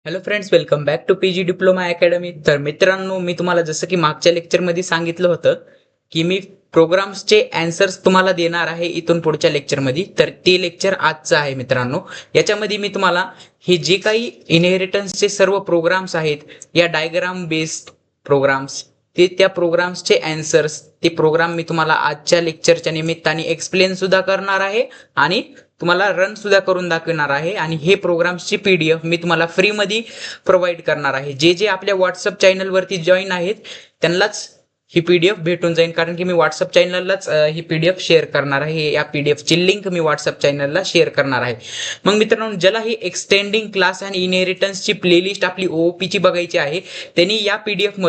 Hello friends, welcome back to PG diploma academy. तर मित्रांनो, मी तुम्हाला जसं की मागच्या लेक्चरमध्ये सांगितलं होतं की मी प्रोग्राम्सचे अँसर्स तुम्हाला देणार आहे इथून पुढच्या लेक्चरमध्ये. तर ते लेक्चर आजचं आहे मित्रांनो. याच्यामध्ये मी तुम्हाला हे जे काही इनहेरिटन्सचे सर्व प्रोग्राम्स आहेत, या डायग्राम बेस्ड प्रोग्राम्स, ते त्या प्रोग्राम्सचे अँसर्स, ते प्रोग्राम मी तुम्हाला आजच्या लेक्चरच्या निमित्ताने एक्सप्लेन सुद्धा करणार आहे आणि तुम्हाला रन सुद्धा करून दाखवणार आहे. आणि हे प्रोग्राम्सची PDF मी तुम्हाला फ्रीमध्ये प्रोव्हाइड करणार आहे. जे जे आपल्या व्हॉट्सअप चॅनलवरती जॉईन आहेत त्यांनाच ही PDF भेटून जाईल, कारण की मी व्हॉट्सअप चॅनललाच ही PDF शेअर करणार आहे. या PDF ची लिंक मी व्हॉट्सअप चॅनलला शेअर करणार आहे. मग मित्रांनो, ज्याला ही एक्सटेंडिंग क्लास आणि इनहेरिटन्सची प्लेलिस्ट आपली OOP ची बघायची आहे, त्यांनी या PDF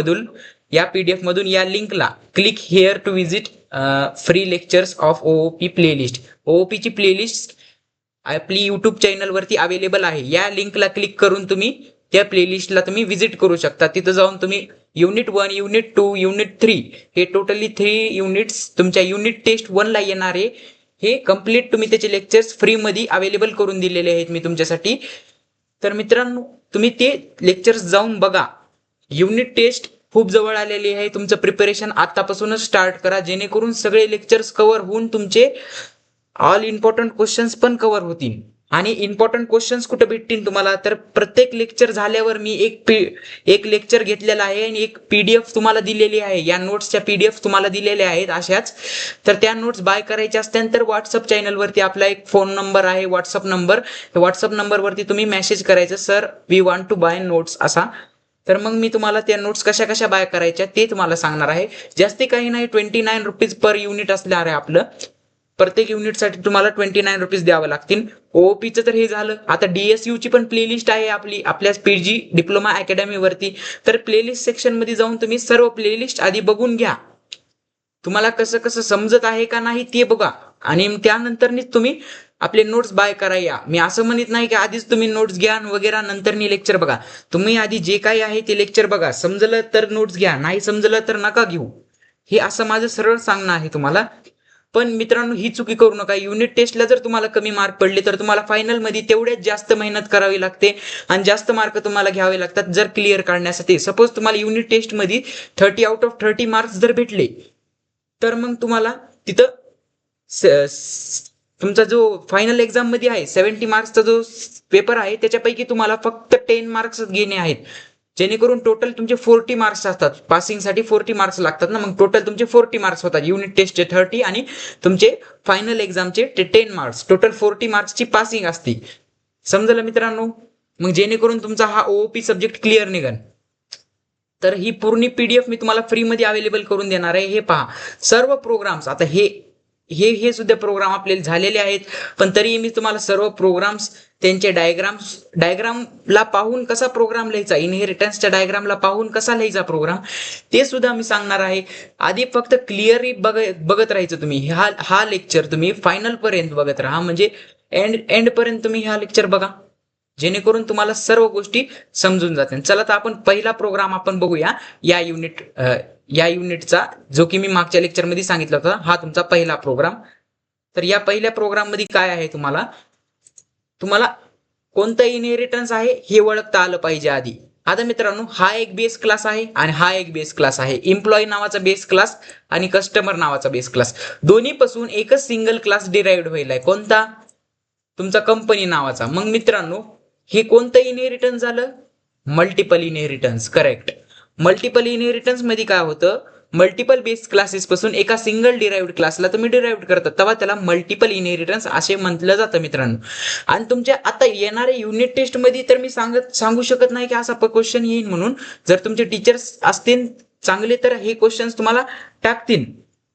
मधून या लिंकला click here to visit free lectures of OOP playlist. OOP ची प्लेलिस्ट आपली युट्यूब चॅनलवरती अवेलेबल आहे. या लिंकला क्लिक करून तुम्ही त्या प्लेलिस्टला तुम्ही विजिट करू शकता. तिथं जाऊन तुम्ही युनिट 1, युनिट 2, युनिट 3 हे टोटली 3 युनिट्स तुमच्या युनिट टेस्ट 1 ला येणारे हे कम्प्लीट तुम्ही त्याचे लेक्चर्स फ्रीमध्ये अवेलेबल करून दिलेले आहेत मी तुमच्यासाठी. तर मित्रांनो, तुम्ही ते लेक्चर्स जाऊन बघा. युनिट टेस्ट खूप जवळ आलेली आहे. तुमचं प्रिपरेशन आतापासूनच स्टार्ट करा, जेणेकरून सगळे लेक्चर्स कव्हर होऊन तुमचे ऑल इम्पॉर्टंट क्वेश्चन्स पण कव्हर होतील. आणि इम्पॉर्टंट क्वेश्चन्स कुठे भेटतील तुम्हाला, तर प्रत्येक लेक्चर झाल्यावर मी एक लेक्चर घेतलेला आहे आणि एक PDF तुम्हाला दिलेली आहे. या नोट्सच्या PDF तुम्हाला दिलेल्या आहेत अशाच. तर त्या नोट्स बाय करायच्या असतील तर व्हॉट्सअप चॅनलवरती आपला एक फोन नंबर आहे, व्हॉट्सअप नंबर. व्हॉट्सअप नंबरवरती तुम्ही मेसेज करायचं, sir we want to buy notes असा. तर मग मी तुम्हाला त्या नोट्स कशा कशा बाय करायच्या ते तुम्हाला सांगणार आहे. जास्ती काही नाही, 29 रुपीज पर युनिट असणार आहे आपलं. प्रत्येक युनिटसाठी तुम्हाला 29 रुपीज द्यावं लागतील. OOPचं तर हे झालं. आता DSU ची पण प्लेलिस्ट आहे आपली आपल्या पीजी डिप्लोमा अकॅडमी वरती. तर प्लेलिस्ट सेक्शन मध्ये जाऊन तुम्ही सर्व प्लेलिस्ट आधी बघून घ्या. तुम्हाला कसं कसं समजत आहे का नाही ते बघा, आणि त्यानंतरच तुम्ही आपले नोट्स बाय करा. या मी असं म्हणत नाही की आधीच तुम्ही नोट्स घ्या वगैरे नंतर लेक्चर बघा. तुम्ही आधी जे काही आहे ते लेक्चर बघा. समजलं तर नोट्स घ्या, नाही समजलं तर नका घेऊ. हे असं माझं सरळ सांगणं आहे तुम्हाला. पण मित्रांनो, ही चुकी करू नका. युनिट टेस्टला जर तुम्हाला कमी मार्क पडले तर तुम्हाला फायनल मध्ये तेवढ्याच जास्त मेहनत करावी लागते आणि जास्त मार्क तुम्हाला घ्यावे लागतात जर क्लिअर करण्यासाठी. सपोज तुम्हाला युनिट टेस्ट मध्ये 30 आउट ऑफ 30 मार्क्स जर भेटले, तर मग तुम्हाला तिथं तुमचा जो फायनल एक्झाम मध्ये आहे 70 मार्क्सचा जो पेपर आहे त्याच्यापैकी तुम्हाला फक्त 10 मार्क्स घेणे आहेत. जेणेकरून टोटल तुमचे 40 मार्क्स असतात. पासिंगसाठी 40 मार्क्स लागतात ना, मग टोटल तुमचे 40 मार्क्स होतात. युनिट टेस्टचे 30 आणि तुमचे फायनल एक्झामचे 10 मार्क्स, टोटल 40 मार्क्सची पासिंग असते. समजलं मित्रांनो? मग जेणेकरून तुमचा हा OOP सब्जेक्ट क्लिअर निघेल. तर ही पूर्ण PDF मी तुम्हाला फ्रीमध्ये अवेलेबल करून देणार आहे. हे पहा, सर्व प्रोग्राम्स. आता हे हे हे सुद्धा प्रोग्राम आपल्याला झालेले आहेत, पण तरी मी तुम्हाला सर्व प्रोग्राम्स त्यांचे डायग्रामला पाहून कसा प्रोग्राम लिहायचा, इनहेरिटन्सच्या डायग्रामला पाहून कसा लिहायचा प्रोग्राम, ते सुद्धा मी सांगणार आहे. आधी फक्त क्लिअरली बघत राहायचं तुम्ही. हा लेक्चर तुम्ही फायनल पर्यंत बघत राहा, म्हणजे एंड पर्यंत तुम्ही हा लेक्चर बघा, जेणेकरून तुम्हाला सर्व गोष्टी समजून जातील. चला तर आपण पहिला प्रोग्राम आपण बघूया या युनिटचा, जो की मी मागच्या लेक्चर मध्ये सांगितला होता. हा तुमचा पहिला प्रोग्राम. तर या पहिल्या प्रोग्राम मध्ये काय आहे, तुम्हाला कोणतं इनहेरिटन्स आहे हे ओळखता आलं पाहिजे आधी. आता मित्रांनो, हा एक बेस क्लास आहे आणि हा एक बेस क्लास आहे. एम्प्लॉई नावाचा बेस क्लास आणि कस्टमर नावाचा बेस क्लास, दोन्ही पासून एकच सिंगल क्लास डिराइव्ड होईल आहे. कोणता? तुमचा कंपनी नावाचा. मग मित्रांनो, हे कोणतं इनहेरिटन्स झालं? Multiple inheritance. Correct. Multiple inheritance मध्ये काय होतं, मल्टिपल बेस क्लासेस पासून एका सिंगल डिराइव्ड क्लासला तुम्ही डिराइव्ड करतात, तेव्हा त्याला मल्टिपल इनहेरिटन्स असे म्हटलं जातं मित्रांनो. आणि तुमच्या आता येणाऱ्या युनिट टेस्ट मध्ये तर मी सांगू शकत नाही की असा क्वेश्चन येईल म्हणून. जर तुमचे टीचर्स असतील चांगले तर हे क्वेश्चन्स तुम्हाला टाकतील.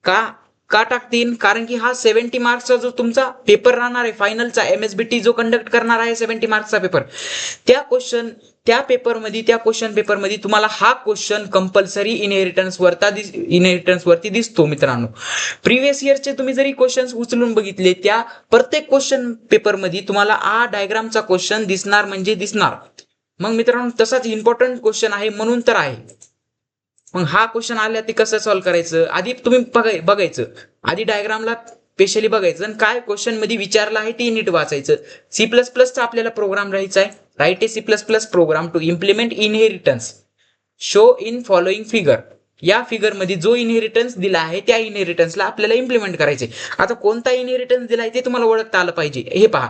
का टाकतील? कारण की हा 70 मार्क्सचा जो तुमचा पेपर राहणार आहे फायनलचा, MSBT जो कंडक्ट करणार आहे 70 मार्क्सचा पेपर, त्या क्वेश्चन पेपरमध्ये तुम्हाला हा क्वेश्चन कंपल्सरी इनहेरिटन्स वरती दिसतो मित्रांनो. प्रिव्हियस इयरचे तुम्ही जरी क्वेश्चन्स उचलून बघितले, त्या प्रत्येक क्वेश्चन पेपरमध्ये तुम्हाला हा डायग्रामचा क्वेश्चन दिसणार म्हणजे दिसणार. मग मित्रांनो, तसाच इम्पॉर्टंट क्वेश्चन आहे म्हणून तर आहे. मग हा क्वेश्चन आला ते कसं सॉल्व्ह करायचं, आधी तुम्ही बघायचं. आधी डायग्रामला स्पेशली बघायचं आणि काय क्वेश्चन मध्ये विचारलं आहे ते नीट वाचायचं. C++चा आपल्याला प्रोग्राम राहायचा आहे. Write a C++ program to implement inheritance show in following figure. या फिगर मध्ये जो इनहेरिटन्स दिला आहे त्या इनहेरिटन्सला आपल्याला इम्प्लिमेंट करायचे. आता कोणता इनहेरिटन्स दिलाय ते तुम्हाला ओळखता आलं पाहिजे. हे पहा,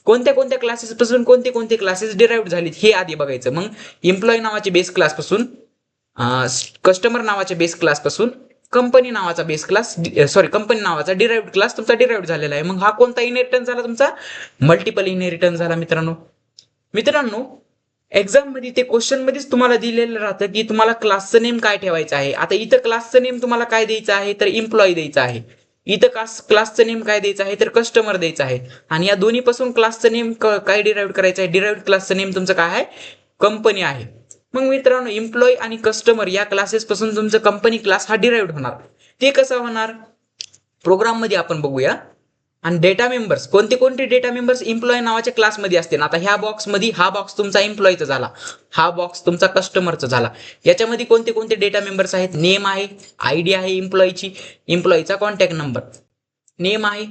कोणत्या कोणत्या क्लासेस पासून कोणते कोणते क्लासेस डिराइव्ह झालेत हे आधी बघायचं. मग एम्प्लॉय नावाचे बेस क्लास पासून, कस्टमर नावाच्या बेस क्लास पासून कंपनी नावाचा बेस क्लास, कंपनी नावाचा डिराइव्ह क्लास तुमचा डिराइव्ह झालेला आहे. मग हा कोणता इनहेरिटन्स झाला तुमचा? मल्टिपल इनहेरिटन्स झाला मित्रांनो. एक्झाम मध्ये ते क्वेश्चन मध्येच तुम्हाला दिलेलं राहतं की तुम्हाला क्लासचं नेम काय ठेवायचं आहे. आता इथं क्लासचं नेम तुम्हाला काय द्यायचं आहे तर एम्प्लॉय द्यायचं आहे. इथं क्लासचं नेम काय द्यायचं आहे तर कस्टमर द्यायचं आहे. आणि या दोन्ही पासून क्लासचं नेम काय डिराइव्ह करायचं आहे? डिराइव्ह क्लासचं नेम तुमचं काय आहे? कंपनी आहे. मग मित्रांनो, एम्प्लॉय आणि कस्टमर या क्लासेस पासून तुमचं कंपनी क्लास हा डिराइव्ह होणार. ते कसं होणार प्रोग्राम मध्ये आपण बघूया. आणि डेटा मेंबर्स, कोणते कोणते डेटा मेंबर्स एम्प्लॉय नावाच्या क्लासमध्ये असतील. आता ह्या बॉक्स मध्ये हा बॉक्स तुमचा एम्प्लॉयचा झाला, हा बॉक्स तुमचा कस्टमरचा झाला. याच्यामध्ये कोणते कोणते डेटा मेंबर्स आहेत? नेम आहे, आयडी आहे एम्प्लॉयची, एम्प्लॉयचा कॉन्टॅक्ट नंबर, नेम आहे,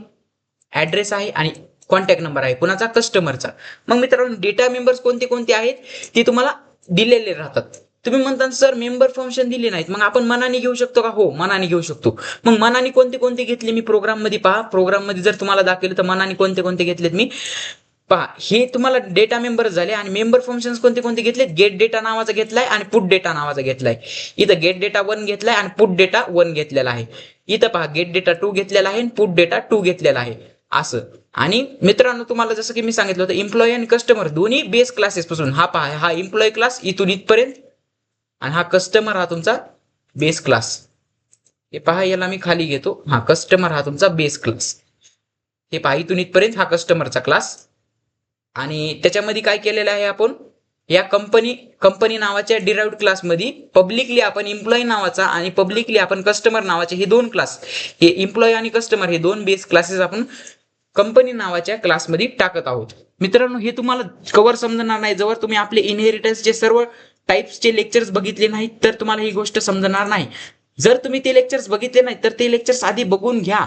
ऍड्रेस आहे आणि कॉन्टॅक्ट नंबर आहे कुणाचा? कस्टमरचा. मग मित्रांनो, डेटा मेंबर्स कोणते कोणते आहेत ते तुम्हाला दिलेले राहतात. तुम्ही म्हणता सर मेंबर फंक्शन दिले नाहीत, मग आपण मनाने घेऊ शकतो का? हो, मनाने घेऊ शकतो. मग मनाने कोणते कोणते घेतले मी प्रोग्राम मध्ये पहा. प्रोग्राम मध्ये जर तुम्हाला दाखवलं तर मनाने कोणते कोणते घेतलेत मी पहा. हे तुम्हाला डेटा मेंबर झाले. आणि मेंबर फंक्शन कोणते कोणते घेतले? गेट डेटा नावाचा घेतलाय आणि पुट डेटा नावाचा घेतलाय. इथं गेट डेटा 1 घेतलाय आणि पुट डेटा 1 घेतलेला आहे. इथं पहा, गेट डेटा 2 घेतलेला आहे आणि पुट डेटा 2 घेतलेला आहे असं. आणि मित्रांनो, तुम्हाला जसं की मी सांगितलं होतं, एम्प्लॉय आणि कस्टमर दोन्ही बेस क्लासेस पासून, हा पहा, हा एम्प्लॉय क्लास इथून इथपर्यंत आणि हा कस्टमर हा तुमचा बेस क्लास. हे पहा, याला मी खाली घेतो. हा कस्टमर हा तुमचा बेस क्लास. हे पहा, इथून इथपर्यंत हा कस्टमरचा क्लास. आणि त्याच्यामध्ये काय केलेलं आहे आपण? या कंपनी नावाच्या डिराइव्ड क्लासमध्ये पब्लिकली आपण एम्प्लॉय नावाचा आणि पब्लिकली आपण कस्टमर नावाचे हे दोन क्लास, हे एम्प्लॉय आणि कस्टमर हे दोन बेस क्लासेस आपण कंपनी नावाच्या क्लासमध्ये टाकत आहोत. मित्रांनो, हे तुम्हाला कवर समजणार नाही जवळ तुम्ही आपले इनहेरिटन्सचे सर्व टाइप्सचे लेक्चर्स बघितले नाहीत, तर तुम्हाला ही गोष्ट समजणार नाही. जर तुम्ही ते लेक्चर्स बघितले नाहीत तर ते लेक्चर्स आधी बघून घ्या.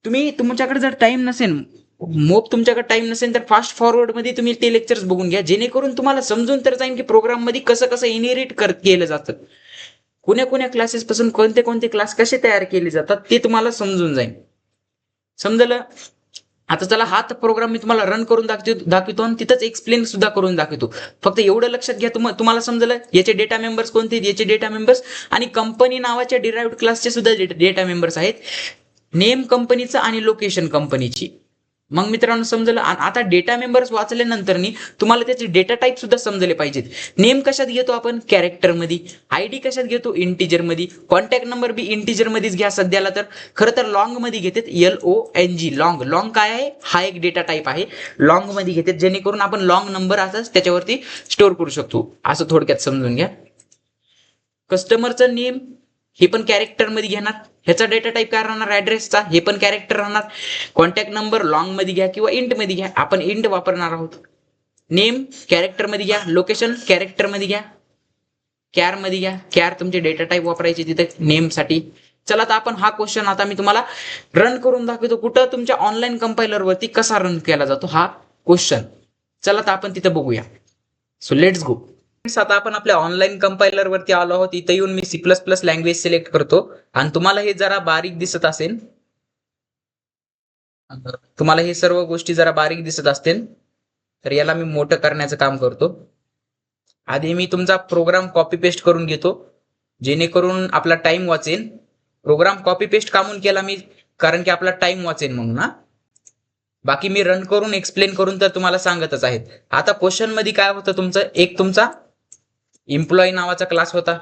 तुमच्याकडे जर टाइम नसेल, तुमच्याकडे टाइम नसेल तर फास्ट फॉरवर्ड मध्ये तुम्ही ते लेक्चर्स बघून घ्या, जेणेकरून तुम्हाला समजून तर जाईल की प्रोग्राम मध्ये कसं कसं इनहेरिट केलं जातं, कोण्या क्लासेस पासून कोणते कोणते क्लास कसे तयार केले जातात ते तुम्हाला समजून जाईल. समजलं? आता चला, हा प्रोग्राम मी तुम्हाला रन करून दाखवतो आणि तिथंच एक्सप्लेन सुद्धा करून दाखवतो. फक्त एवढं लक्षात घ्या, तुम्हाला समजलं याचे डेटा मेंबर्स कोणते, याचे डेटा मेंबर्स आणि कंपनी नावाच्या डिराइव्ड क्लासचे सुद्धा डेटा मेंबर्स आहेत, नेम कंपनीचं आणि लोकेशन कंपनीची. मग मित्रांनो समजलं. आता डेटा मेंबर्स वाचल्यानंतर तुम्हाला त्याचे डेटा टाईप सुद्धा समजले पाहिजेत. नेम कशात घेतो आपण? कॅरेक्टर मध्ये. आयडी कशात घेतो? इंटिजर मध्ये. कॉन्टॅक्ट नंबर बी इंटिजर मध्येच घ्या सध्याला. तर खरं तर लॉंग मध्ये घेतात, LONG. लॉंग काय आहे? हा एक डेटा टाईप आहे, लॉंग मध्ये घेतात, जेणेकरून आपण लॉंग नंबर असंच त्याच्यावरती स्टोअर करू शकतो. असं थोडक्यात समजून घ्या. कस्टमरचं नेम हे पण कॅरेक्टर मध्ये घेणार. ह्याचा डेटा टाईप काय राहणार? ऍड्रेसचा. हे पण कॅरेक्टर राहणार. कॉन्टॅक्ट नंबर लॉंग मध्ये घ्या किंवा इंट मध्ये घ्या, आपण इंट वापरणार आहोत. नेम कॅरेक्टर मध्ये घ्या, लोकेशन कॅरेक्टर मध्ये घ्या, कॅर मध्ये घ्या. कॅर तुमचे डेटा टाईप वापरायचे तिथे नेम साठी. चला, आता आपण हा क्वेश्चन आता मी तुम्हाला रन करून दाखवतो. कुठं? तुमच्या ऑनलाईन कंपायलर वरती कसा रन केला जातो हा क्वेश्चन. चला, तर आपण तिथे बघूया. So let's go. आता आपण आपल्या ऑनलाईन कंपायलर वरती आलो आहोत. इथे येऊन मी C++ लँग्वेज सिलेक्ट करतो आणि तुम्हाला हे जरा बारीक दिसत असेल, तुम्हाला हे सर्व गोष्टी जरा बारीक दिसत असतील, तर याला मी मोठं करण्याचं काम करतो. आधी मी तुमचा प्रोग्राम कॉपी पेस्ट करून घेतो, जेणेकरून आपला टाइम वाचेल. प्रोग्राम कॉपी पेस्ट कामून केला मी? कारण की आपला टाइम वाचेल म्हणून. बाकी मी रन करून एक्सप्लेन करून तर तुम्हाला सांगतच आहेत. आता क्वेश्चन मध्ये काय होतं तुमचं? एक तुमचा एम्प्लॉय नावाचा क्लास होता,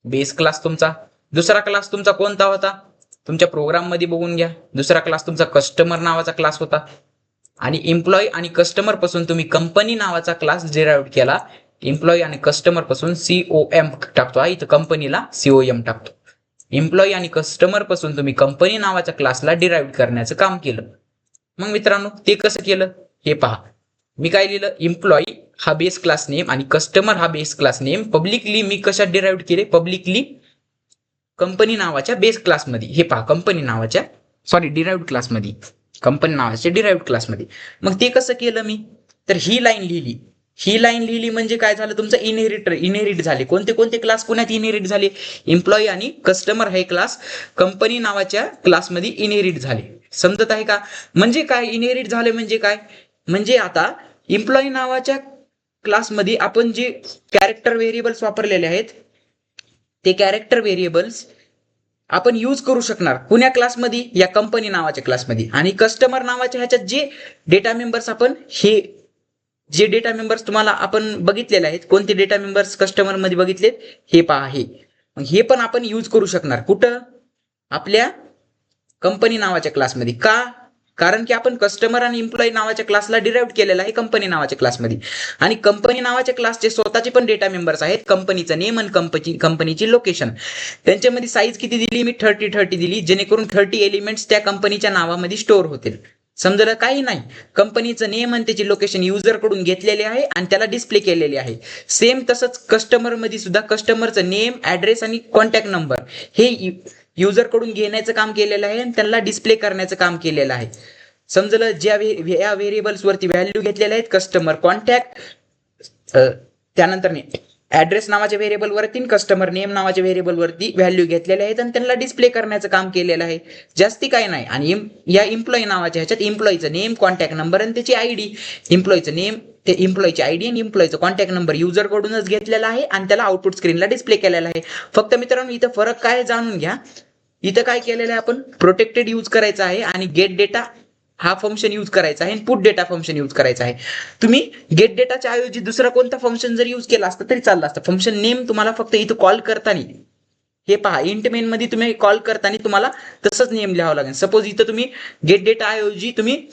बेस क्लास तुमचा. दुसरा क्लास तुमचा कोणता होता? तुमच्या प्रोग्राम मध्ये बघून घ्या. दुसरा क्लास तुमचा कस्टमर नावाचा क्लास होता. आणि एम्प्लॉय आणि कस्टमर पासून तुम्ही कंपनी नावाचा क्लास डिराइव्ह केला. एम्प्लॉय आणि कस्टमर पासून COM टाकतो, इथं कंपनीला COM टाकतो. एम्प्लॉय आणि कस्टमर पासून तुम्ही कंपनी नावाच्या क्लासला डिराइव्ह करण्याचं काम केलं. मग मित्रांनो, ते कसं केलं हे पहा. मी काय लिहिलं? एम्प्लॉय हा बेस क्लास नेम आणि कस्टमर हा बेस क्लास नेम पब्लिकली मी कशात डिराइव्ह केले? पब्लिकली कंपनी नावाच्या बेस क्लासमध्ये. हे पहा, कंपनी नावाच्या डिराइव्ह क्लासमध्ये, कंपनी नावाच्या डिराइव्ह क्लासमध्ये. मग ते कसं केलं मी? तर ही लाईन लिहिली म्हणजे काय झालं, तुमचं इनहेरिट झाले. कोणते कोणते क्लास पुण्यात इनहेरिट झाले? एम्प्लॉई आणि कस्टमर हे क्लास कंपनी नावाच्या क्लासमध्ये इनहेरिट झाले. समजत आहे का? म्हणजे काय इनहेरिट झाले म्हणजे काय? म्हणजे आता एम्प्लॉई नावाच्या क्लासमध्ये आपण जे कॅरेक्टर व्हेरिएबल्स वापरलेले आहेत ते कॅरेक्टर व्हेरिएबल्स आपण यूज करू शकणार कुण्या क्लासमध्ये? या कंपनी नावाच्या क्लासमध्ये. आणि कस्टमर नावाच्या ह्याच्यात जे डेटा मेंबर्स आपण जे डेटा मेंबर्स तुम्हाला आपण बघितलेले आहेत, कोणते डेटा मेंबर्स कस्टमर मध्ये बघितलेत हे पहा. हे पण आपण यूज करू शकणार कुठं? आपल्या कंपनी नावाच्या क्लासमध्ये. का? कारण की आपण कस्टमर आणि एम्प्लॉई नावाच्या क्लासला डिराइव्ह केलेला आहे कंपनी नावाच्या क्लासमध्ये. आणि कंपनी नावाच्या क्लासचे स्वतःचे पण डेटा मेंबर्स आहेत, कंपनीचं नेम आणि कंपनीची लोकेशन. त्यांच्यामध्ये साईज किती दिली मी? 30 दिली, जेणेकरून 30 एलिमेंट्स त्या कंपनीच्या नावामध्ये स्टोअर होतील. समजलं? काही नाही, कंपनीचं नेम आणि त्याची लोकेशन युजर कडून घेतलेले आहे आणि त्याला डिस्प्ले केलेले आहे. सेम तसंच कस्टमर मध्ये सुद्धा कस्टमरचं नेम, ऍड्रेस आणि कॉन्टॅक्ट नंबर हे युजर कडून घेण्याचं काम केलेलं आहे आणि त्यांना डिस्प्ले करण्याचं काम केलेलं आहे. समजलं? या व्हेरिएबल्स वरती व्हॅल्यू घेतलेल्या आहेत, कस्टमर, कॉन्टॅक्ट, त्यानंतर ऍड्रेस नावाच्या व्हेरिएबल वरती, कस्टमर नेम नावाच्या व्हेरिएबल वरती व्हॅल्यू घेतलेल्या आहेत आणि त्यांना डिस्प्ले करण्याचं काम केलेलं आहे. जास्ती काय नाही. आणि या एम्प्लॉई नावाच्या ह्याच्यात एम्प्लॉईचं नेम, कॉन्टॅक्ट नंबर आणि त्याची आयडी, एम्प्लॉईचं नेम, ते एम्प्लॉईची आयडी आणि एम्प्लॉईचं कॉन्टॅक्ट नंबर युजर कडूनच घेतलेला आहे आणि त्याला आउटपुट स्क्रीनला डिस्प्ले केलेला आहे. फक्त मित्रांनो इथं फरक काय जाणून घ्या. इथं काय केलेलं आहे आपण? प्रोटेक्टेड यूज करायचा आहे आणि गेट डेटा हा फंक्शन यूज करायचा आहे आणि पुट डेटा फंक्शन यूज करायचा आहे. तुम्ही गेट डेटाच्या ऐवजी दुसरा कोणता फंक्शन जर यूज केला असता तरी चालला असतं. फंक्शन नेम तुम्हाला फक्त इथं कॉल करताना, हे पहा, इंट मेन मध्ये तुम्ही कॉल करताना तुम्हाला तसंच नेम लिहावं लागेल. सपोज इथं तुम्ही गेट डेटा ऐवजी तुम्ही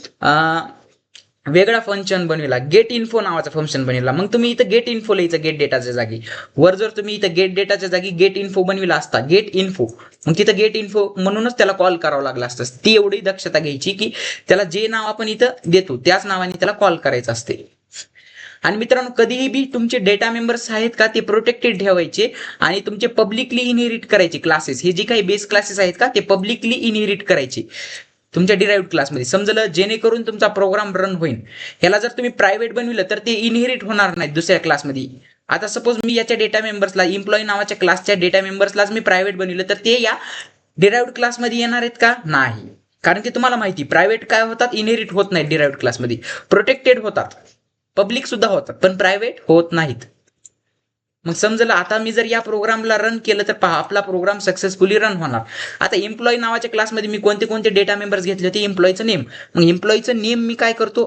वेगळा फंक्शन बनविला, गेट इन्फो नावाचा फंक्शन बनविला, मग तुम्ही इथं गेट इन्फो लिहायचं गेट डेटाच्या जागी. वर जर तुम्ही इथं गेट डेटाच्या जागी गेट इन्फो बनविला असता, गेट इन्फो, मग तिथं गेट इन्फो म्हणूनच त्याला कॉल करावं लागलं असतं. ती एवढी दक्षता घ्यायची की त्याला जे नाव आपण इथं देतो त्याच नावाने त्याला कॉल करायचं असते. आणि मित्रांनो कधीही बी तुमचे डेटा मेंबर्स आहेत का ते प्रोटेक्टेड ठेवायचे आणि तुमचे पब्लिकली इनहेरिट करायचे क्लासेस, हे जे काही बेस क्लासेस आहेत का ते पब्लिकली इनहेरिट करायचे तुमच्या डिराइव्ड क्लासमध्ये. समजलं? जेणेकरून तुमचा प्रोग्राम रन होईल. ह्याला जर तुम्ही प्रायव्हेट बनविलं तर ते इनहेरिट होणार नाही दुसऱ्या क्लासमध्ये. आता सपोज मी याच्या डेटा मेंबर्सला, एम्प्लॉई नावाच्या क्लासच्या डेटा मेंबर्सलाच मी प्रायव्हेट बनविलं तर ते या डिराइव्ड क्लासमध्ये येणार आहेत का? नाही. कारण की तुम्हाला माहिती प्रायव्हेट काय होतात? इनहेरिट होत नाहीत डिराइव्ड क्लासमध्ये. प्रोटेक्टेड होतात, पब्लिक सुद्धा होतात, पण प्रायव्हेट होत नाहीत. मग समजलं? आता मी जर या प्रोग्रामला रन केलं तर पहा आपला प्रोग्राम सक्सेसफुली रन होणार. आता एम्प्लॉई नावाच्या क्लासमध्ये मी कोणते कोणते डेटा मेंबर्स घेतले होते? एम्प्लॉईचं नेम. मग एम्प्लॉईचं नेम मी काय करतो?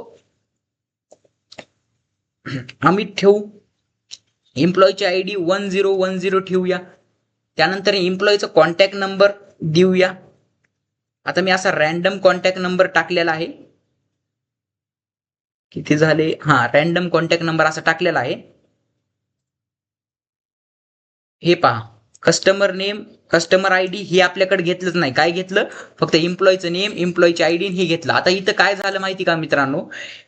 आम्ही ठेवू एम्प्लॉईची आयडी 1010 ठेवूया. त्यानंतर एम्प्लॉईचा कॉन्टॅक्ट नंबर देऊया. आता मी असा रॅन्डम कॉन्टॅक्ट नंबर टाकलेला आहे. किती झाले? हा, रॅन्डम कॉन्टॅक्ट नंबर असा टाकलेला आहे. हे पहा, कस्टमर नेम, कस्टमर आयडी हे आपल्याकडे घेतलंच नाही. काय घेतलं? फक्त एम्प्लॉईचं नेम, एम्प्लॉईची आयडी हे घेतलं. आता इथं काय झालं माहिती का मित्रांनो?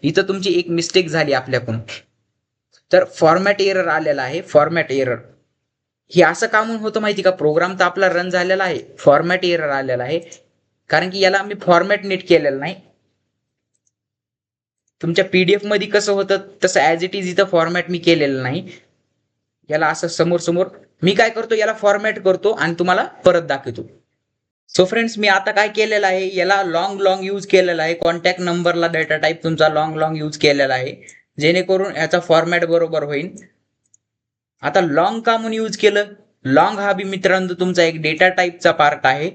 इथं तुमची एक मिस्टेक झाली आपल्याकडून. तर फॉर्मॅट एरर आलेला आहे. फॉर्मॅट एरर हे असं का म्हणून होतं माहिती का? प्रोग्राम तर आपला रन झालेला आहे, फॉर्मॅट एरर आलेला आहे कारण की याला मी फॉर्मॅट नीट केलेलं नाही. तुमच्या पीडीएफ मध्ये कसं होतं तसं ऍज इट इज इथं फॉर्मॅट मी केलेलं नाही. याला असं समोर मी काय करतो, याला फॉर्मॅट करतो आणि तुम्हाला परत दाखवतो. सो फ्रेंड्स, मी आता काय केलेलं आहे, याला लॉंग यूज केलेला आहे. कॉन्टॅक्ट नंबरला डेटा टाईप तुमचा लॉंग यूज केलेला आहे, जेणेकरून याचा फॉर्मॅट बरोबर होईल. आता लॉंग का म्हणून यूज केलं? लॉंग हा बी मित्रांनो तुमचा एक डेटा टाईपचा पार्ट आहे.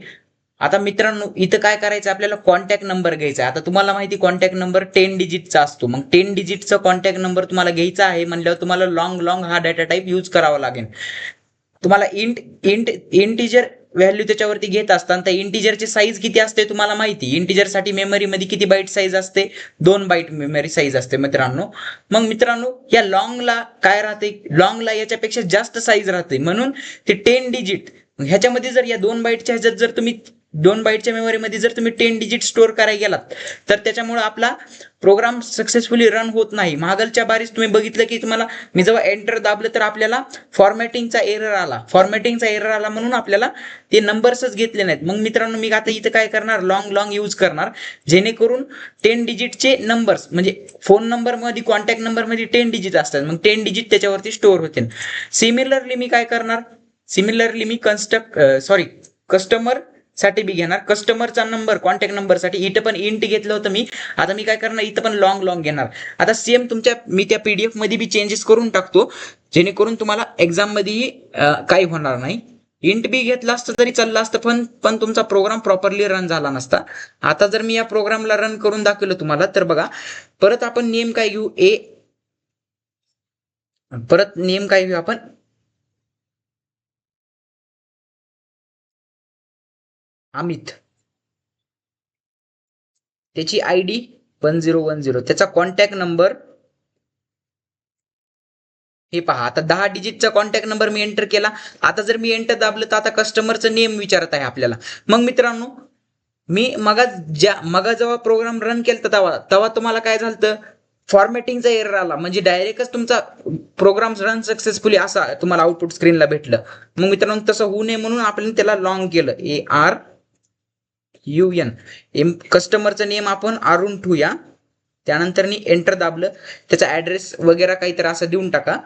आता मित्रांनो इथं काय करायचं, आपल्याला कॉन्टॅक्ट नंबर घ्यायचा आहे. आता तुम्हाला माहिती कॉन्टॅक्ट नंबर 10 डिजिटचा असतो. मग 10 डिजिटचा कॉन्टॅक्ट नंबर तुम्हाला घ्यायचा आहे म्हणल्यावर तुम्हाला लॉंग हा डेटा टाईप यूज करावा लागेल. तुम्हाला इंटिजर व्हॅल्यू त्याच्यावरती घेत असताना त्या इंटिजरची साईज किती असते तुम्हाला माहिती. इंटिजरसाठी मेमरीमध्ये किती बाईट साईज असते? 2 बाईट मेमरी साईज असते मित्रांनो. मग मित्रांनो या लॉंगला काय राहते? लॉंगला याच्यापेक्षा जास्त साईज राहते, म्हणून ते 10 डिजिट ह्याच्यामध्ये जर या 2 बाईटच्या ह्याच्यात जर तुम्ही 2 बाईटच्या मेमरीमध्ये जर तुम्ही 10 डिजिट स्टोअर करायला गेलात तर त्याच्यामुळे आपला प्रोग्राम सक्सेसफुली रन होत नाही. मागलच्या बारीस तुम्ही बघितलं की तुम्हाला मी जेव्हा एंटर दाबलं तर आपल्याला फॉर्मॅटिंगचा एरर आला म्हणून आपल्याला ते नंबर्सच घेतले नाहीत. मग मित्रांनो मी आता इथं काय करणार, लॉंग यूज करणार जेणेकरून 10 डिजिटचे नंबर्स म्हणजे फोन नंबर मध्ये कॉन्टॅक्ट नंबर मध्ये 10 डिजिट असतात, मग 10 डिजिट त्याच्यावरती स्टोअर होतील. सिमिलरली मी काय करणार, कस्टमर साठी बी घेणार, कस्टमरचा नंबर कॉन्टॅक्ट नंबर साठी इथं पण इंट घेतलं होतं मी. आता मी काय करणार, इथं पण लॉंग घेणार. आता सेम मी त्या पीडीएफ मध्ये बी चेंजेस करून टाकतो जेणेकरून तुम्हाला एक्झाम मध्येही काही होणार नाही. इंट बी घेतलं असतं तरी चाललं असतं, पण तुमचा प्रोग्राम प्रॉपरली रन झाला नसता. आता जर मी या प्रोग्रामला रन करून दाखवलं तुम्हाला तर बघा, परत आपण नेम काय घेऊ, आपण अमित, त्याची आयडी 1010, त्याचा कॉन्टॅक्ट नंबर हे पहा. आता 10 डिजिटचा कॉन्टॅक्ट नंबर मी एंटर केला. आता जर मी एंटर दाबलं तर आता कस्टमरचं नेम विचारत आहे आपल्याला. मग मित्रांनो मी मगा जेव्हा प्रोग्राम रन केला तेव्हा तुम्हाला काय झालं, फॉर्मॅटिंगचा एरर आला, म्हणजे डायरेक्टच तुमचा प्रोग्राम रन सक्सेसफुली असा तुम्हाला आउटपुट स्क्रीनला भेटलं. मग मित्रांनो तसं होऊ नये म्हणून आपण त्याला लॉंग केलं, ARUN. कस्टमरचं नेम आपण अरुण ठेवूया. त्यानंतर एंटर दाबलं, त्याचा ऍड्रेस वगैरे काहीतरी असं देऊन टाका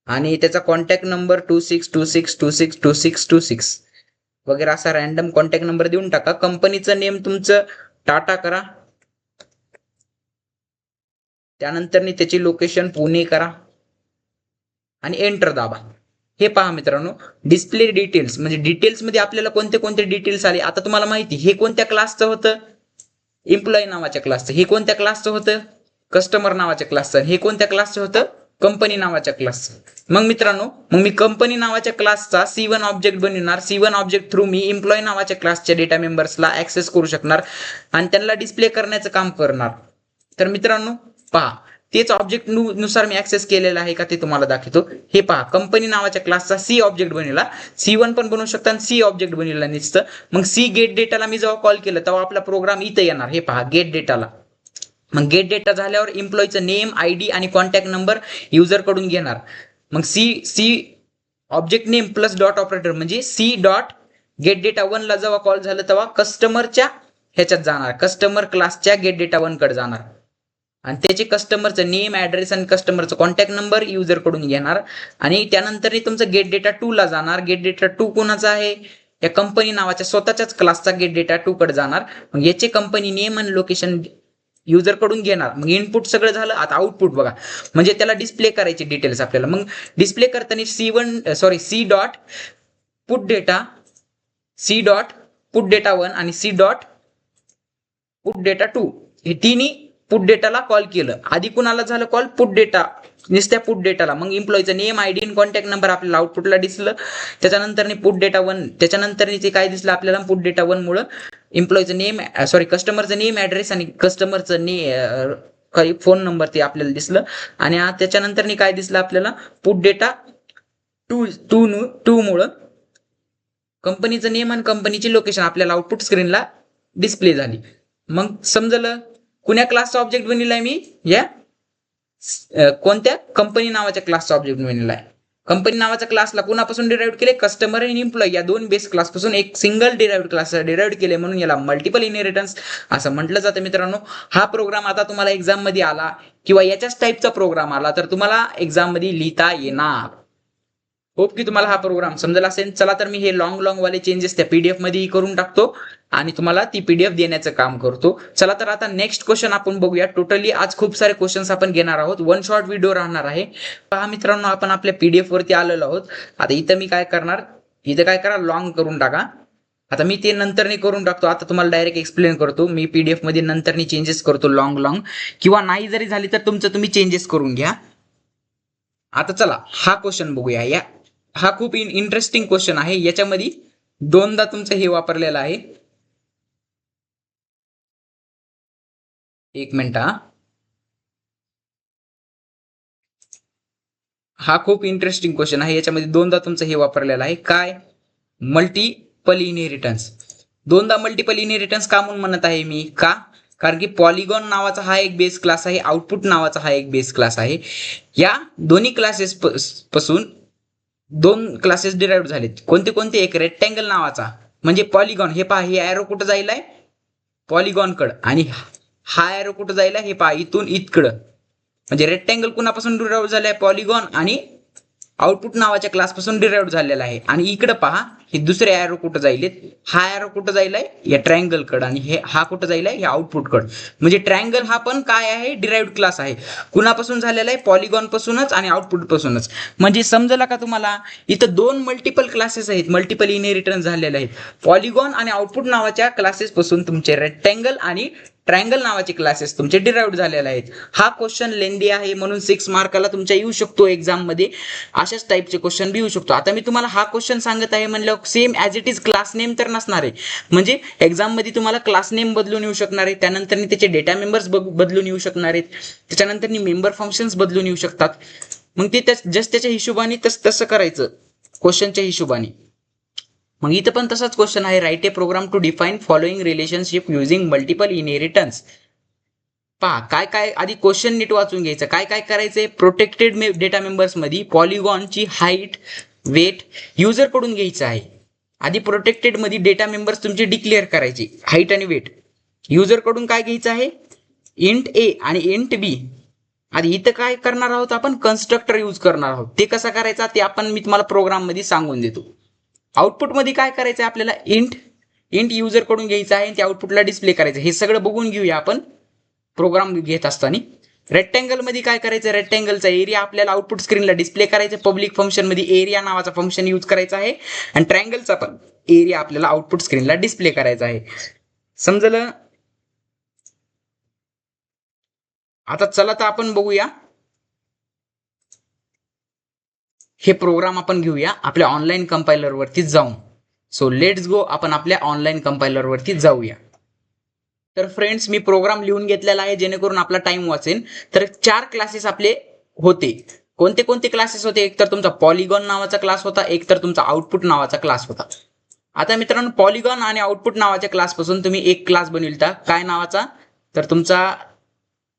आणि त्याचा कॉन्टॅक्ट नंबर 2626262626 वगैरे असा रॅन्डम कॉन्टॅक्ट नंबर देऊन टाका. कंपनीचं नेम तुमचं टाटा करा, त्यानंतर त्याची लोकेशन पुणे करा आणि एंटर दाबा. हे पहा मित्रांनो, डिस्प्ले डिटेल्स म्हणजे डिटेल्स मध्ये आपल्याला कोणते कोणते डिटेल्स आले. आता तुम्हाला माहिती हे कोणत्या क्लासचं होतं, एम्प्लॉई नावाच्या क्लासचं. हे कोणत्या क्लासचं होतं, कस्टमर नावाच्या क्लासचं. हे कोणत्या क्लासचं होतं, कंपनी नावाच्या क्लासचं. मग मित्रांनो मी कंपनी नावाच्या क्लासचा C1 ऑब्जेक्ट बनवणार. C1 ऑब्जेक्ट थ्रू मी एम्प्लॉई नावाच्या क्लासच्या डेटा मेंबर्सला ऍक्सेस करू शकणार आणि त्यांना डिस्प्ले करण्याचं काम करणार. तर मित्रांनो पहा, तेच ऑब्जेक्ट नुसार मी ऍक्सेस केलेला आहे का ते तुम्हाला दाखवतो. हे पहा, कंपनी नावाच्या क्लासचा C ऑब्जेक्ट बनवला, C1 पण बनवू शकता आणि C ऑब्जेक्ट बनवला नुसतं. मग C गेट डेटाला मी जेव्हा कॉल केलं तेव्हा आपला प्रोग्राम इथं येणार. हे पहा गेट डेटाला. मग गेट डेटा झाल्यावर एम्प्लॉईचं नेम, आयडी आणि कॉन्टॅक्ट नंबर युजर कडून घेणार. मग C object name plus dot operator म्हणजे C डॉट गेट डेटा 1 ला जेव्हा कॉल झालं तेव्हा कस्टमरच्या ह्याच्यात जाणार, कस्टमर क्लासच्या गेट डेटा 1 कडे जाणार आणि त्याचे कस्टमरचं नेम, ऍड्रेस आणि कस्टमरचं कॉन्टॅक्ट नंबर युजर कडून घेणार आणि त्यानंतर तुमचं गेट डेटा 2 ला जाणार. गेट डेटा 2 कोणाचा आहे, या कंपनी नावाच्या स्वतःच्याच क्लासचा गेट डेटा 2 कडे जाणार. मग याचे कंपनी नेम आणि लोकेशन युजर कडून घेणार. मग इनपुट सगळं झालं. आता आउटपुट बघा, म्हणजे त्याला डिस्प्ले करायचे डिटेल्स आपल्याला. मग डिस्प्ले करताना C dot put data, C dot put data 1 आणि C डॉट पुट डेटा 2 हे तिन्ही पुट डेटाला कॉल केलं. आधी कुणाला झालं कॉल, पुट डेटा, नुसत्या पुट डेटाला. मग एम्प्लॉईचं नेम, आयडी आणि कॉन्टॅक्ट नंबर आपल्याला आउटपुटला दिसलं. त्याच्यानंतर पुट डेटा 1, त्याच्यानंतर ते काय दिसलं आपल्याला, पुट डेटा 1 मुळे एम्प्लॉईचं नेम, कस्टमरचं नेम, ऍड्रेस आणि कस्टमरचं काही फोन नंबर ते आपल्याला दिसलं. आणि त्याच्यानंतर काय दिसलं आपल्याला, पुट डेटा 2 मुळे कंपनीचं नेम आणि कंपनीची लोकेशन आपल्याला आउटपुट स्क्रीनला डिस्प्ले झाली. मग समजलं कुण्या क्लासचा ऑब्जेक्ट बनवलाय मी, या कोणत्या कंपनी नावाच्या क्लासचा ऑब्जेक्ट बनवलाय. कंपनी नावाच्या क्लासला कुणापासून डिराइव्ह केले, कस्टमर आणि एम्प्लॉई या 2 बेस क्लास पासून एक सिंगल डिराइव्ह केले म्हणून याला मल्टिपल इनहेरिटन्स असं म्हटलं जातं. मित्रांनो हा प्रोग्राम आता तुम्हाला एक्झाम मध्ये आला किंवा याच्याच टाईपचा प्रोग्राम आला तर तुम्हाला एक्झाम मध्ये लिहिता येणार. होप की तुम्हाला हा प्रोग्राम समजला असेल. चला तर मी हे लॉंग वाले चेंजेस त्या पीडीएफ मध्ये करून टाकतो आणि तुम्हाला ती पीडीएफ देण्याचं काम करतो. चला तर आता नेक्स्ट क्वेश्चन आपण बघूया. टोटली आज खूप सारे क्वेश्चन्स आपण घेणार आहोत. 1 शॉर्ट व्हिडिओ राहणार आहे. पहा मित्रांनो, आपण आपल्या पीडीएफ वरती आलेलो आहोत. आता इथं मी काय करणार, लॉंग करून टाका. आता मी ते नंतर करून टाकतो. आता तुम्हाला डायरेक्ट एक्सप्लेन करतो. मी पीडीएफ मध्ये नंतर चेंजेस करतो लॉंग किंवा नाही जरी झाली तर तुमचं तुम्ही चेंजेस करून घ्या. आता चला हा क्वेश्चन बघूया. हा खूप इंटरेस्टिंग क्वेश्चन आहे. याच्यामध्ये 2दा तुमचं हे वापरलेलं आहे. एक मिनिट. हा खूप इंटरेस्टिंग क्वेश्चन आहे. याच्यामध्ये 2दा तुमचं हे वापरलेलं आहे. काय, मल्टिपल इनहेरिटन्स. दोनदा मल्टिपल इनहेरिटन्स का म्हणून म्हणत आहे मी? का? कारण की पॉलिगॉन नावाचा हा एक बेस क्लास आहे, आउटपुट नावाचा हा एक बेस क्लास आहे. या दोन्ही क्लासेस पासून दोन क्लासेस डिराइव्ह झालेत. कोणते कोणते? एक रेक्टँगल नावाचा, म्हणजे पॉलिगॉन. हे पहा, हे ॲरो कुठं जायला आहे? पॉलिगॉन कडं. आणि हा ॲरो कुठं जायला? हे पहा, इथून इथकडं. म्हणजे रेक्टँगल कुणापासून डिराइव्ह झालाय? पॉलिगॉन आणि आउटपुट नावाच्या क्लासपासून डिराइव्ह झालेला आहे. आणि इकडं पहा, हे दुसरे ॲरो कुठं जाईलेत? हा ॲरो कुठं जायलाय? या ट्रायंगल कडं. आणि हा कुठं जायलाय? हे आउटपुट कडं. म्हणजे ट्रायंगल हा पण काय आहे? डिराइव्ड क्लास आहे. कुणापासून झालेला आहे? पॉलिगॉन पासूनच आणि आउटपुट पासूनच. म्हणजे समजलं का तुम्हाला? इथं दोन मल्टिपल क्लासेस आहेत, मल्टिपल इनहेरिटन्स झालेले आहेत. पॉलिगॉन आणि आउटपुट नावाच्या क्लासेस पासून तुमचे रेक्टँगल आणि ट्रायंगल नावाचे क्लासेस तुमचे डिराइव्ड झालेले आहेत. हा क्वेश्चन लेंदी आहे म्हणून 6 मार्काला तुमच्या येऊ शकतो एक्झाम मध्ये. अशाच टाईपचे क्वेश्चन बी येऊ शकतो. आता मी तुम्हाला हा क्वेश्चन सांगत आहे म्हणलं same as it is class name तर नसणार आहे. म्हणजे एक्झाम मध्ये तुम्हाला क्लास नेम बदलून येऊ शकणार आहे, त्यानंतर त्याचे डेटा मेंबर्स बदलून येऊ शकणार आहेत, त्याच्यानंतर मेंबर फंक्शन्स बदलून येऊ शकतात. मग ते जस्ट त्याच्या हिशोबाने तसं करायचं, क्वेश्चनच्या हिशोबाने. मग इथं पण तसाच क्वेश्चन आहे. Write a program to define following relationship using multiple inheritance. पहा काय काय, आधी क्वेश्चन नीट वाचून घ्यायचं. काय काय करायचंय? प्रोटेक्टेड डेटा मेंबर्स मध्ये पॉलिगॉनची हाईट, वेट युजर कडून घ्यायचं आहे. आधी प्रोटेक्टेड मध्ये डेटा मेंबर्स तुमचे डिक्लेअर करायचे, हाईट आणि वेट. युजर कडून काय घ्यायचं आहे? इंट ए आणि इंट बी. आधी इथं काय करणार आहोत आपण? कन्स्ट्रक्टर यूज करणार आहोत. ते कसा करायचा ते मी तुम्हाला प्रोग्राम मध्ये सांगून देतो. आउटपुट मध्ये काय करायचं आहे आपल्याला? इंट युजर कडून घ्यायचं आहे, ते आउटपुटला डिस्प्ले करायचं. हे सगळं बघून घेऊया आपण प्रोग्राम घेत असताना. रेक्टँगल मध्ये काय करायचं? रेक्टँगलचा एरिया आपल्याला आउटपुट स्क्रीनला डिस्प्ले करायचं. पब्लिक फंक्शन मध्ये एरिया नावाचा फंक्शन यूज करायचा आहे. आणि ट्रायंगलचा पण एरिया आपल्याला आउटपुट स्क्रीनला डिस्प्ले करायचा आहे. समजलं? आता चला तर आपण बघूया हे प्रोग्राम. आपण घेऊया आपल्या ऑनलाईन कंपायलर वरती जाऊन. सो लेट्स गो, आपण आपल्या ऑनलाईन कंपायलर वरती जाऊया. तर फ्रेंड्स, मी प्रोग्राम लिहून घेतलेला आहे जेणेकरून आपला टाइम वाचेल. तर 4 क्लासेस आपले होते. कोणते कोणते क्लासेस होते? एक तर तुमचा पॉलिगॉन नावाचा क्लास होता, एक तर तुमचा आउटपुट नावाचा क्लास होता. आता मित्रांनो, पॉलिगॉन आणि आउटपुट नावाच्या क्लास पासून तुम्ही एक क्लास बनविलता. काय नावाचा? तर तुमचा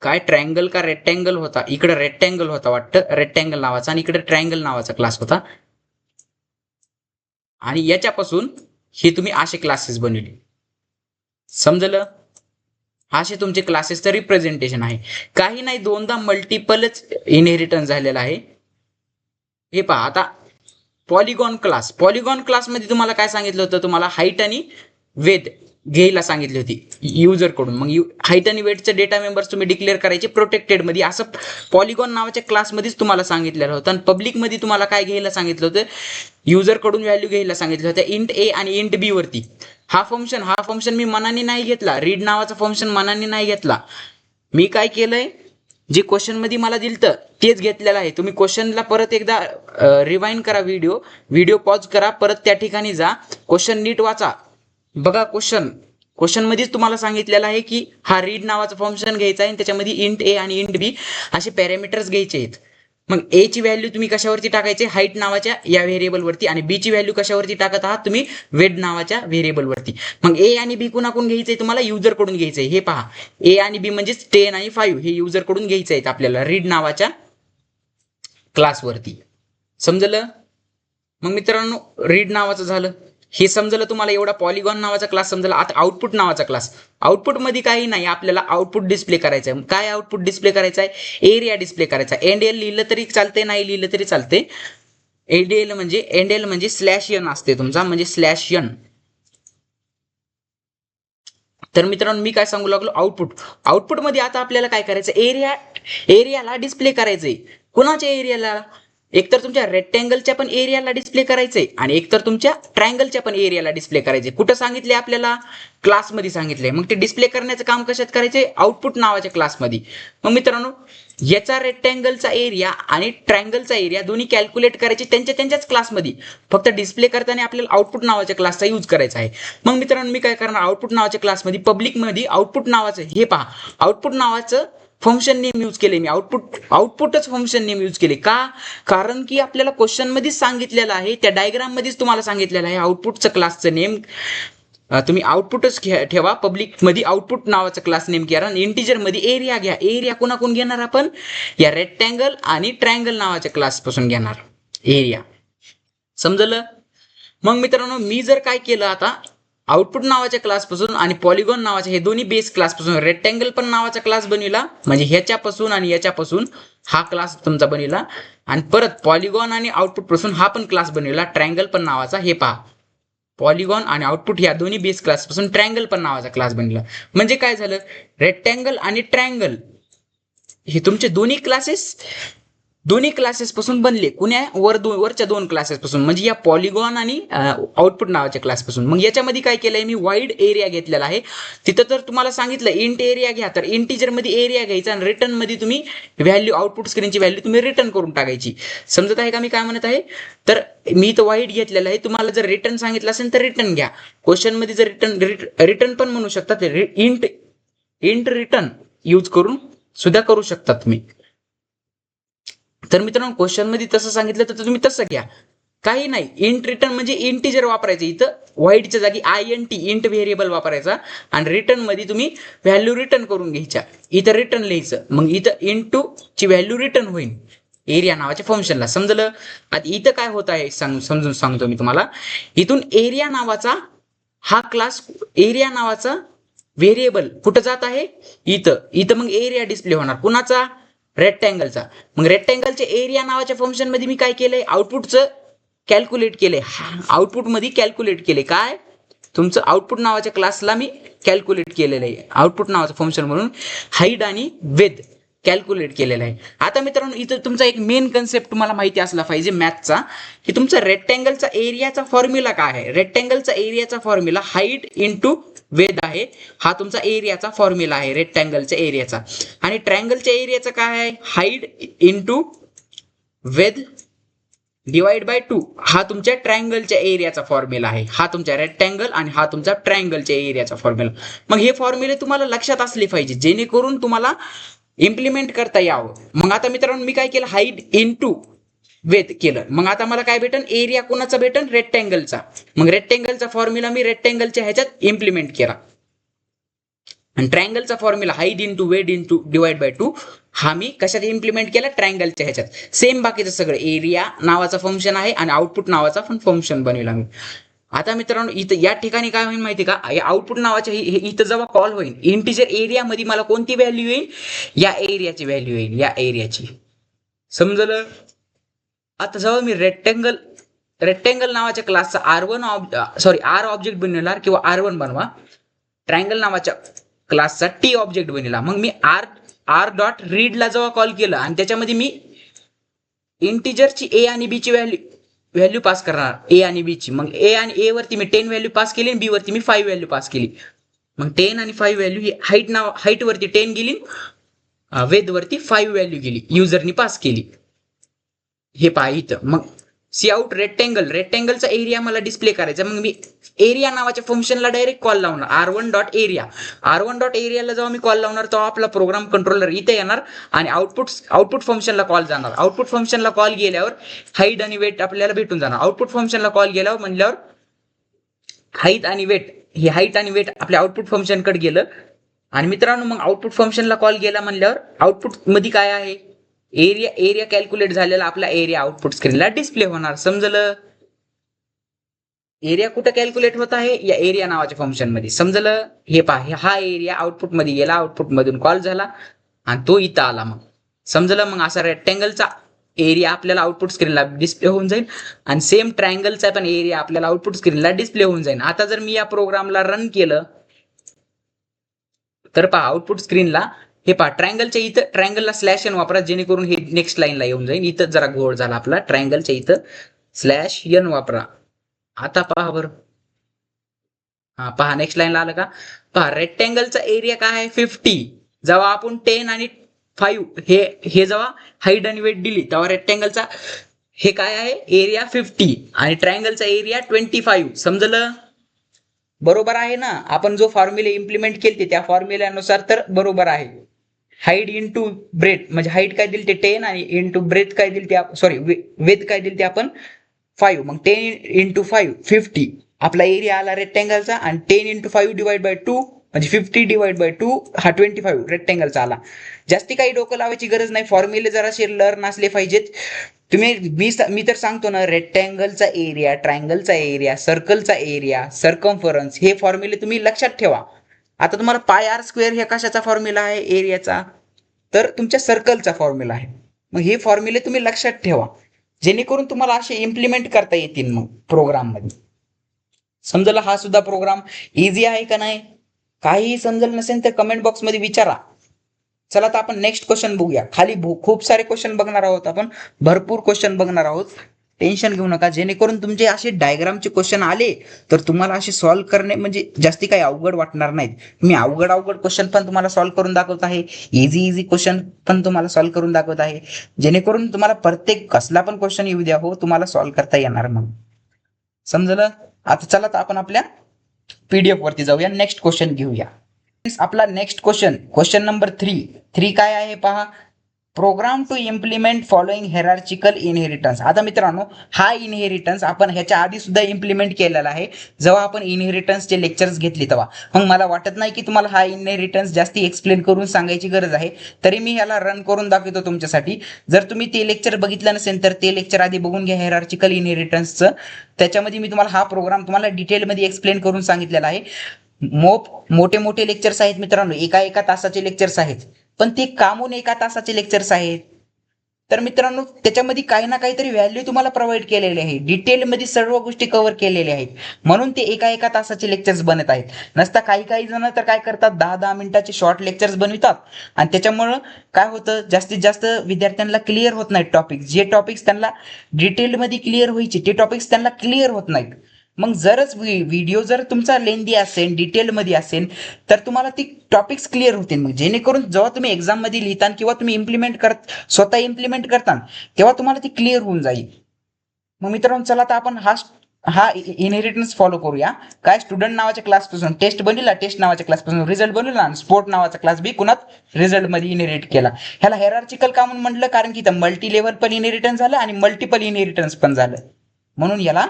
काय ट्रायंगल का रेक्टँगल होता? इकडे रेक्टँगल होता वाटतं, रेक्टँगल नावाचा, आणि इकडे ट्रायंगल नावाचा क्लास होता. आणि याच्यापासून हे तुम्ही असे क्लासेस बनवले. समजलं? असे तुमचे क्लासेसचं रिप्रेझेंटेशन आहे. काही नाही, दोनदा मल्टिपलच इनहेरिटन्स झालेला आहे. हे पहा, आता पॉलिगॉन क्लास मध्ये तुम्हाला काय सांगितलं होतं? तुम्हाला हाईट आणि वेट घ्यायला सांगितली होती युजर कडून. मग हाईट आणि वेटचे डेटा मेंबर्स तुम्ही डिक्लेअर करायचे प्रोटेक्टेड मध्ये, असं पॉलिगॉन नावाच्या क्लासमध्येच तुम्हाला सांगितलेलं होतं. आणि पब्लिक मध्ये तुम्हाला काय घ्यायला सांगितलं होतं? युजर कडून व्हॅल्यू घ्यायला सांगितलं होतं इंट ए आणि इंट बी वरती. हा फंक्शन मी मनाने नाही घेतला. रीड नावाचा फंक्शन मनाने नाही घेतला. मी काय केलंय? जे क्वेश्चन मध्ये मला दिलतं तेच घेतलेलं आहे. तुम्ही क्वेश्चनला परत एकदा रिवाइंड करा, व्हिडिओ पॉज करा, परत त्या ठिकाणी जा, क्वेश्चन नीट वाचा. बघा, क्वेश्चन मध्येच तुम्हाला सांगितलेलं आहे की हा रीड नावाचा फंक्शन घ्यायचा आहे, त्याच्यामध्ये इंट ए आणि इंट बी असे पॅरामीटर्स घ्यायचे आहेत. मग ए ची व्हॅल्यू तुम्ही कशावरती टाकायचे? हाईट नावाच्या या व्हेरिएबल वरती. आणि बी ची व्हॅल्यू कशावरती टाकत आहात तुम्ही? वेट नावाच्या व्हेरिएबल वरती. मग ए आणि बी कुणाकडून घ्यायचंय? तुम्हाला युजर कडून घ्यायचंय. हे पहा, ए आणि बी म्हणजे 10 आणि 5 हे युजर कडून घ्यायचे आहेत आपल्याला रीड नावाच्या क्लासवरती. समजलं? मग मित्रांनो, रीड नावाचं झालं, हे समजलं तुम्हाला. एवढा पॉलिगॉन नावाचा क्लास समजला. आता आउटपुट नावाचा क्लास. आउटपुट मध्ये काही नाही, आपल्याला आउटपुट डिस्प्ले करायचं आहे. काय आउटपुट डिस्प्ले करायचं आहे? एरिया डिस्प्ले करायचा आहे. एनडीएल लिहिलं तरी चालते, नाही लिहिलं तरी चालते. एनडीएल म्हणजे स्लॅश एन असते तुमचा, म्हणजे स्लॅश एन. तर मित्रांनो, मी काय सांगू लागलो? आउटपुट मध्ये आता आपल्याला काय करायचं? एरियाला डिस्प्ले करायचंय. कुणाच्या एरियाला? एकतर तुमच्या रेक्टँगलच्या पण एरियाला डिस्प्ले करायचंय आणि एकतर तुमच्या ट्रायंगलच्या पण एरियाला डिस्प्ले करायचंय. कुठं सांगितले आपल्याला? क्लासमध्ये सांगितलंय. मग ते डिस्प्ले करण्याचं काम कशात करायचंय? आउटपुट नावाच्या क्लासमध्ये. मग मित्रांनो, याचा रेक्टँगलचा एरिया आणि ट्रायंगलचा एरिया दोन्ही कॅल्क्युलेट करायचे त्यांच्याच क्लासमध्ये. फक्त डिस्प्ले करताना आपल्याला आउटपुट नावाच्या क्लासचा यूज करायचा आहे. मग मित्रांनो, मी काय करणार? आउटपुट नावाच्या क्लासमध्ये पब्लिकमध्ये आउटपुट नावाचं, हे पहा, आउटपुट नावाचं फंक्शन नेम यूज केले मी. आउटपुटच फंक्शन नेम यूज केले. का? कारण की आपल्याला क्वेश्चन मध्येच सांगितलेलं आहे, त्या डायग्राम मध्येच तुम्हाला सांगितलेलं आहे आउटपुटचं क्लासचं नेम तुम्ही आउटपुटच ठेवा. पब्लिक मध्ये आउटपुट नावाचा क्लास नेम घ्या आणि इंटिजर मध्ये एरिया घ्या. एरिया कोणाकडून घेणार आपण? या रेक्टँगल आणि ट्रायंगल नावाच्या क्लास पासून घेणार एरिया. समजलं? मग मित्रांनो मी जर काय केलं आता आउटपुट नावाच्या क्लास पासून आणि पॉलिगॉन नावाच्या हे दोन्ही बेस क्लास पासून रेक्टँगल पण नावाचा क्लास बनविला, म्हणजे ह्याच्यापासून आणि याच्यापासून हा क्लास तुमचा बनविला आणि परत पॉलिगॉन आणि आउटपुट पासून हा पण क्लास बनविला ट्रायंगल पण नावाचा. हे पहा पॉलिगॉन आणि आउटपुट या दोन्ही बेस क्लास पासून ट्रायंगल पण नावाचा क्लास बनला. म्हणजे काय झालं, रेक्टँगल आणि ट्रायंगल हे तुमचे दोन्ही क्लासेस पासून बनले. कुण्या वरच्या दोन क्लासेस पासून, म्हणजे या पॉलिगॉन आणि आउटपुट नावाच्या क्लास पासून. मग याच्यामध्ये काय केलंय मी वाईड एरिया घेतलेला आहे. तिथं तर तुम्हाला सांगितलं इंट एरिया घ्या, तर इंटिजर मध्ये एरिया घ्यायचा आणि रिटर्न मध्ये तुम्ही व्हॅल्यू आउटपुट स्क्रीनची व्हॅल्यू तुम्ही रिटर्न करून टाकायची. समजत आहे का मी काय म्हणत आहे? तर मी इथं वाईड घेतलेलं आहे. तुम्हाला जर रिटर्न सांगितलं असेल तर रिटर्न घ्या. क्वेश्चन मध्ये जर रिटर्न पण म्हणू शकता, इंट रिटर्न यूज करून सुद्धा करू शकता तुम्ही. तर मित्रांनो क्वेश्चन मध्ये तसं सांगितलं तर तुम्ही तसं घ्या, काही नाही. इंट रिटर्न म्हणजे इंटिजर वापरायचं, इथं वाईडच्या जागी INT इंट व्हेरिएबल वापरायचा आणि रिटर्न मध्ये तुम्ही व्हॅल्यू रिटर्न करून घ्यायच्या. इथं रिटर्न लिहायचं, मग इथं इंटू ची व्हॅल्यू रिटर्न होईल एरिया नावाच्या फंक्शनला. समजलं? आता इथं काय होत आहे समजून सांगतो मी तुम्हाला. इथून एरिया नावाचा व्हेरिएबल कुठं जात आहे? इथं मग एरिया डिस्प्ले होणार कुणाचा? रेक्टँगलचा. मग रेक्टँगलच्या एरिया नावाच्या फंक्शन मध्ये मी काय केलंय? आउटपुटचं कॅल्क्युलेट केलंय. आउटपुट मध्ये कॅल्क्युलेट केले काय? तुमचं आउटपुट नावाच्या क्लासला मी कॅल्क्युलेट केलेलं आहे. आउटपुट नावाचं फंक्शन म्हणून हाईट आणि विड्थ कॅल्क्युलेट केलेलं आहे. आता मित्रांनो इथं तुमचा एक मेन कन्सेप्ट तुम्हाला माहिती असला पाहिजे मॅथचा, की तुमचा रेक्टँगलचा एरियाचा फॉर्म्युला काय आहे. रेक्टँगलचा एरियाचा फॉर्म्युला हाईट इंटू वेध आहे. हा तुमचा एरियाचा फॉर्म्युला आहे रेक्टँगलच्या एरियाचा. आणि ट्रायंगलच्या एरियाचा काय आहे? हाईट इंटू वेध डिवाइड बाय 2 हा तुमच्या ट्रायंगलच्या एरियाचा फॉर्म्युला आहे. हा तुमच्या रेक्टँगल आणि हा तुमचा ट्रायंगलच्या एरियाचा फॉर्म्युला. मग हे फॉर्म्युले तुम्हाला लक्षात असले पाहिजे जेणेकरून तुम्हाला इम्प्लिमेंट करता यावं. मग आता मित्रांनो मी काय केलं? हाईट इंटू वेध केलं. मग आता मला काय भेटन? एरिया कोणाचा भेटन? रेक्टँगलचा. मग रेक्टँगलचा फॉर्म्युला मी रेक्टँगलच्या ह्याच्यात इम्प्लिमेंट केला आणि ट्रायंगलचा फॉर्म्युला हाईट इंटू वेध इंटू डिवाइड बाय 2 हा मी कशात इम्प्लिमेंट केला? ट्रायंगलच्या ह्याच्यात. सेम बाकीचं सगळं एरिया नावाचा फंक्शन आहे आणि आउटपुट नावाचा पण फंक्शन बनवला मी. आता मित्रांनो इथं या ठिकाणी काय होईल माहिती का? या आउटपुट नावाच्या इथं जेव्हा कॉल होईल इंटिजर एरिया मध्ये मला कोणती व्हॅल्यू येईल? या एरियाची व्हॅल्यू येईल, या एरियाची. समजलं? आता जेव्हा मी रेक्टँगल नावाच्या क्लासचा R ऑब्जेक्ट बनवणार किंवा R1 बनवा, ट्रायंगल नावाच्या क्लासचा T ऑब्जेक्ट बनवला. मग मी R डॉट रीडला जेव्हा कॉल केलं आणि त्याच्यामध्ये मी इंटिजरची A आणि B ची व्हॅल्यू पास करणार, A आणि B ची. मग A वरती मी 10 व्हॅल्यू पास केली आणि B वरती मी 5 व्हॅल्यू पास केली. मग 10 आणि 5 व्हॅल्यू ही हाईट वरती 10 गेली, वेध वरती 5 व्हॅल्यू गेली, युजरनी पास केली. हे पहा इथं. मग सी आउट रेक्टँगलचा एरिया मला डिस्प्ले करायचा. मग मी एरिया नावाच्या फंक्शनला डायरेक्ट कॉल लावणार R1 डॉट एरियाला जेव्हा मी कॉल लावणार तेव्हा आपला प्रोग्राम कंट्रोलर इथे येणार आणि आउटपुट फंक्शनला कॉल जाणार. आउटपुट फंक्शनला कॉल गेल्यावर हाईट आणि वेट आपल्याला भेटून जाणार. आउटपुट फंक्शनला कॉल गेल्यावर म्हणल्यावर हाईट आणि वेट आपल्या आउटपुट फंक्शनकडे गेलं. आणि मित्रांनो मग आउटपुट फंक्शनला कॉल गेला म्हणल्यावर आउटपुट मध्ये काय आहे? एरिया कॅल्क्युलेट झालेला आपला एरिया आउटपुट स्क्रीनला डिस्प्ले होणार. समजलं? एरिया कुठं कॅल्क्युलेट होत आहे? या एरिया नावाच्या फंक्शन मध्ये. समजलं? हे पहा, हा एरिया आउटपुट मध्ये गेला, आउटपुट मधून कॉल झाला आणि तो इथं आला. मग समजलं? मग असा रेक्टँगलचा एरिया आपल्याला आउटपुट स्क्रीनला डिस्प्ले होऊन जाईल आणि सेम ट्रायंगलचा पण एरिया आपल्याला आउटपुट स्क्रीनला डिस्प्ले होऊन जाईल. आता जर मी या प्रोग्रामला रन केलं तर पहा आउटपुट स्क्रीनला हे पहा ट्रायंगलच्या इथं ट्रायंगलला /n वापरा जेणेकरून हे नेक्स्ट लाईनला येऊन जाईल. इथं जरा घोळ झाला आपला. ट्रायंगलच्या इथं /n वापरा. आता पहा बरं, हा पहा नेक्स्ट लाईनला आलं का? पहा रेक्टँगलचा एरिया काय आहे? 50. जेव्हा आपण 10 आणि 5 हे जेव्हा हाईट आणि वेट दिली तेव्हा रेक्टँगलचा हे काय आहे? एरिया 50 आणि ट्रायंगलचा एरिया 25. समजलं? बरोबर आहे ना? आपण जो फॉर्म्युला इम्प्लिमेंट केली त्या फॉर्म्युल्यानुसार तर बरोबर आहे. हाईट इंटू ब्रेथ म्हणजे हाईट काय दिली ते 10 आणि इंटू ब्रेथ काय दिली ते वेथ काय दिली ते आपण 5. मग 10 इंटू 5 50 आपला एरिया आला रेक्टँगलचा आणि 10 × 5 डिवाइड बाय 2 म्हणजे 50 डिवाइड बाय 2 हा 25 रेक्टँगलचा आला. जास्ती काही डोकं लावायची गरज नाही, फॉर्म्युले जराशे लर्न असले पाहिजेत. मी तर सांगतो ना, रेक्टँगलचा एरिया, ट्रायंगलचा एरिया, सर्कलचा एरिया, सर्कम्फरन्स हे फॉर्म्युले तुम्ही लक्षात ठेवा. आता तुम्हाला पाय आर स्क्वेअर हे कशाचा फॉर्म्युला आहे एरियाचा, तर तुमच्या सर्कलचा फॉर्म्युला आहे. मग हे फॉर्म्युले तुम्ही लक्षात ठेवा, जेणेकरून तुम्हाला असे इम्प्लिमेंट करता येतील मग प्रोग्राम मध्ये. समजलं हा सुद्धा प्रोग्राम इझी आहे का नाही? काहीही समजलं नसेल तर कमेंट बॉक्स मध्ये विचारा. चला तर आपण नेक्स्ट क्वेश्चन बघूया. खाली खूप सारे क्वेश्चन बघणार आहोत आपण, भरपूर क्वेश्चन बघणार आहोत. टेन्शन घेऊ नका, जेणेकरून तुमचे असे डायग्रामचे क्वेश्चन आले तर तुम्हाला असे सॉल्व्ह करणे म्हणजे जास्ती काही अवघड वाटणार नाहीत. मी अवघड क्वेश्चन पण तुम्हाला सॉल्व्ह करून दाखवत आहे, इझी क्वेश्चन पण तुम्हाला सॉल्व्ह करून दाखवत आहे, जेणेकरून तुम्हाला प्रत्येक कसला पण क्वेश्चन येऊ द्या हो, तुम्हाला सॉल्व्ह करता येणार. मग समजलं? आता चला तर आपण आपल्या पीडीएफ वरती जाऊया, नेक्स्ट क्वेश्चन घेऊया. आपला नेक्स्ट क्वेश्चन नंबर 3 काय आहे पहा. Program to implement following hierarchical inheritance. आता मित्रांनो, हा इनहेरिटन्स आपण ह्याच्या आधी सुद्धा इम्प्लिमेंट केलेला आहे, जेव्हा आपण इनहेरिटन्सचे लेक्चर्स घेतले तेव्हा. मग मला वाटत नाही की तुम्हाला हा इनहेरिटन्स जास्ती एक्सप्लेन करून सांगायची गरज आहे, तरी मी ह्याला रन करून दाखवतो तुमच्यासाठी. जर तुम्ही ते लेक्चर बघितलं नसेल तर ते लेक्चर आधी बघून घ्या हेरार्चिकल इनहेरिटन्सचं. त्याच्यामध्ये मी तुम्हाला हा प्रोग्राम तुम्हाला डिटेलमध्ये एक्सप्लेन करून सांगितलेला आहे. मोठे लेक्चर्स आहेत मित्रांनो, एका तासाचे लेक्चर्स आहेत, पण ते कामून एका तासाचे लेक्चर्स आहेत. तर मित्रांनो, त्याच्यामध्ये काही ना काहीतरी व्हॅल्यू तुम्हाला प्रोव्हाइड केलेली आहे, डिटेलमध्ये सर्व गोष्टी कव्हर केलेल्या आहेत, म्हणून ते एका तासाचे लेक्चर्स बनत आहेत. नसता काही जण तर काय करतात, 10 मिनिटाचे शॉर्ट लेक्चर्स बनवितात आणि त्याच्यामुळं काय होतं, जास्तीत जास्त विद्यार्थ्यांना क्लिअर होत नाहीत टॉपिक्स. जे टॉपिक्स त्यांना डिटेलमध्ये क्लिअर व्हायचे ते टॉपिक्स त्यांना क्लिअर होत नाहीत. मग जरच व्हिडिओ जर तुमचा लेंदी असेल, डिटेलमध्ये असेल, तर तुम्हाला ती टॉपिक्स क्लिअर होतील. मग जेणेकरून जेव्हा तुम्ही एक्झाममध्ये लिहिता किंवा तुम्ही स्वतः इम्प्लिमेंट करता तेव्हा तुम्हाला ती क्लिअर होऊन जाईल. मग मित्रांनो, चला तर आपण हा इनहेरिटन्स फॉलो करूया. काय, स्टुडंट नावाच्या क्लासपासून टेस्ट बनविला, टेस्ट नावाच्या क्लासपासून रिझल्ट बनविला आणि स्पोर्ट नावाचा क्लास बी कुणात रिझल्टमध्ये इनहेरिट केला. ह्याला हेरार्चिकल का म्हणून म्हटलं, कारण की मल्टी लेवल पण इनहेरिटन्स झालं आणि मल्टिपल इनहेरिटन्स पण झालं, म्हणून याला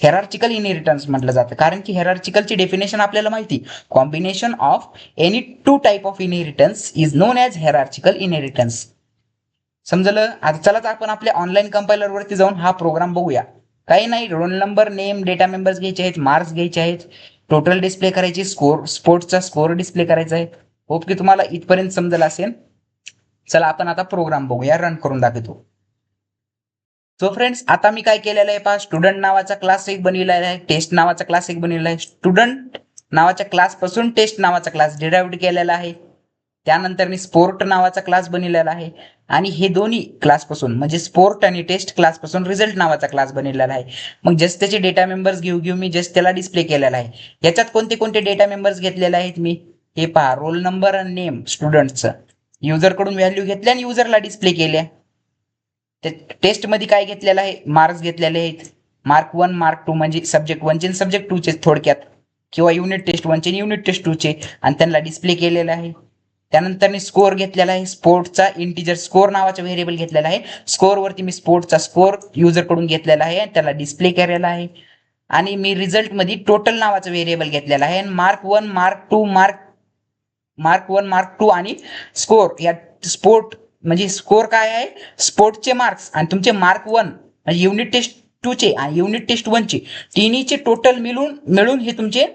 हेरार्चिकल इनहेरिटन्स म्हटलं जातं. कारण की हेरार्चिकलची डेफिनेशन आपल्याला माहिती, combination of any 2 type of inheritance is known as hierarchical inheritance. समजलं? आता चला तर आपण आपल्या ऑनलाईन कंपायलर वरती जाऊन हा प्रोग्राम बघूया. काही नाही, roll number, name, data members घ्यायचे आहेत, मार्क्स घ्यायचे आहेत, टोटल डिस्प्ले करायची, स्पोर्ट्सचा स्कोर डिस्प्ले करायचा आहे. होप की तुम्हाला इथपर्यंत समजलं असेल. चला आपण आता प्रोग्राम बघूया, रन करून दाखवतो. सो फ्रेंड्स, आता मी काय केलेलं आहे पहा, स्टुडंट नावाचा क्लास एक बनविलेला आहे, टेस्ट नावाचा क्लास एक बनविलेला आहे. स्टुडंट नावाच्या क्लास पासून टेस्ट नावाचा क्लास डिराइव्ड केलेला आहे. त्यानंतर मी स्पोर्ट नावाचा क्लास बनविलेला आहे आणि हे दोन्ही क्लास पासून म्हणजे स्पोर्ट आणि टेस्ट क्लास पासून रिझल्ट नावाचा क्लास बनविलेला आहे. मग जस्ट त्याचे डेटा मेंबर्स घेऊ मी जस्ट त्याला डिस्प्ले केलेला आहे. याच्यात कोणते डेटा मेंबर्स घेतलेले आहेत मी, हे पहा, रोल नंबर आणि नेम स्टुडंटचं. युजर कडून व्हॅल्यू घेतल्या आणि युजरला डिस्प्ले केल्या. टेस्ट मध्ये काय घेतलेलं आहे, मार्क्स घेतलेले आहेत. मार्क 1, मार्क 2 म्हणजे सब्जेक्ट 1 चे सब्जेक्ट 2 चे थोडक्यात, किंवा युनिट टेस्ट 1 चे युनिट टेस्ट 2 चे, आणि त्यांना डिस्प्ले केलेलं आहे. त्यानंतर स्कोर घेतलेला आहे, स्पोर्टचा इंटिजर स्कोर नावाचा व्हेरिएबल घेतलेला आहे. स्कोर वरती मी स्पोर्टचा स्कोर युजर कडून घेतलेला आहे, त्याला डिस्प्ले केलेला आहे. आणि मी रिझल्ट मध्ये टोटल नावाचा व्हेरिएबल घेतलेला आहे. मार्क 1, मार्क 2, मार्क 1, मार्क 2 आणि स्कोर, या स्पोर्ट म्हणजे स्कोर काय आहे, स्पोर्टचे मार्क्स आणि तुमचे मार्क 1 म्हणजे युनिट टेस्ट 2 चे आणि युनिट टेस्ट 1 चे तिन्हीचे टोटल मिळून हे तुमचे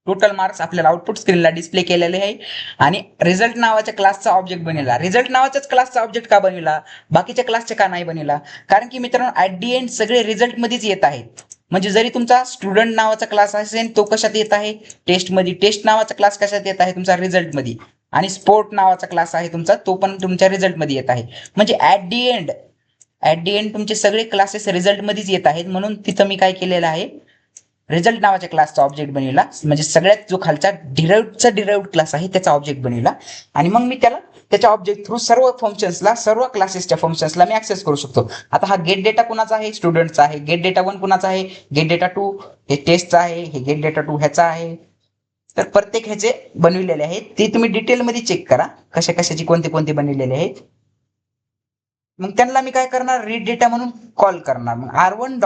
टोटल मार्क्स आपल्याला आउटपुट स्क्रीनला डिस्प्ले केलेले आहे. आणि रिझल्ट नावाच्या क्लासचा ऑब्जेक्ट बनविला. रिझल्ट नावाच्याच क्लासचा ऑब्जेक्ट का बनविला, बाकीच्या क्लासचे का नाही बनविला, कारण की मित्रांनो ऍट दी एंड सगळे रिझल्ट मध्येच येत आहेत. म्हणजे जरी तुमचा स्टुडंट नावाचा क्लास असेल तो कशात येत आहे, टेस्ट मध्ये, टेस्ट नावाचा क्लास कशात येत आहे तुमचा रिझल्ट मध्ये, आणि स्पोर्ट नावाचा क्लास आहे तुमचा तो पण तुमच्या रिझल्ट मध्ये येत आहे. म्हणजे ऍट दी एंड तुमचे सगळे क्लासेस रिझल्ट मध्येच येत आहेत. म्हणून तिथं मी काय केलेलं आहे, रिझल्ट नावाच्या क्लासचा ऑब्जेक्ट बनविला, म्हणजे सगळ्यात जो खालचा डिराइव्ड क्लास आहे त्याचा ऑब्जेक्ट बनविला. आणि मग मी त्याच्या ऑब्जेक्ट थ्रू सर्व फंक्शन्सला, सर्व क्लासेसच्या फंक्शन्सला मी ऍक्सेस करू शकतो. आता हा गेट डेटा कुणाचा आहे, स्टुडंटचा आहे. गेट डेटा 1 कुणाचा आहे, गेट डेटा 2 हे टेस्टचा आहे, हे गेट डेटा 2 ह्याचा आहे. तर प्रत्येक ह्याचे बनविलेले आहेत, ते तुम्ही डिटेलमध्ये चेक करा कशाची कोणते बनविलेले आहेत. मग त्यांना मी काय करणार, रीड डेटा म्हणून कॉल करणार. मग r1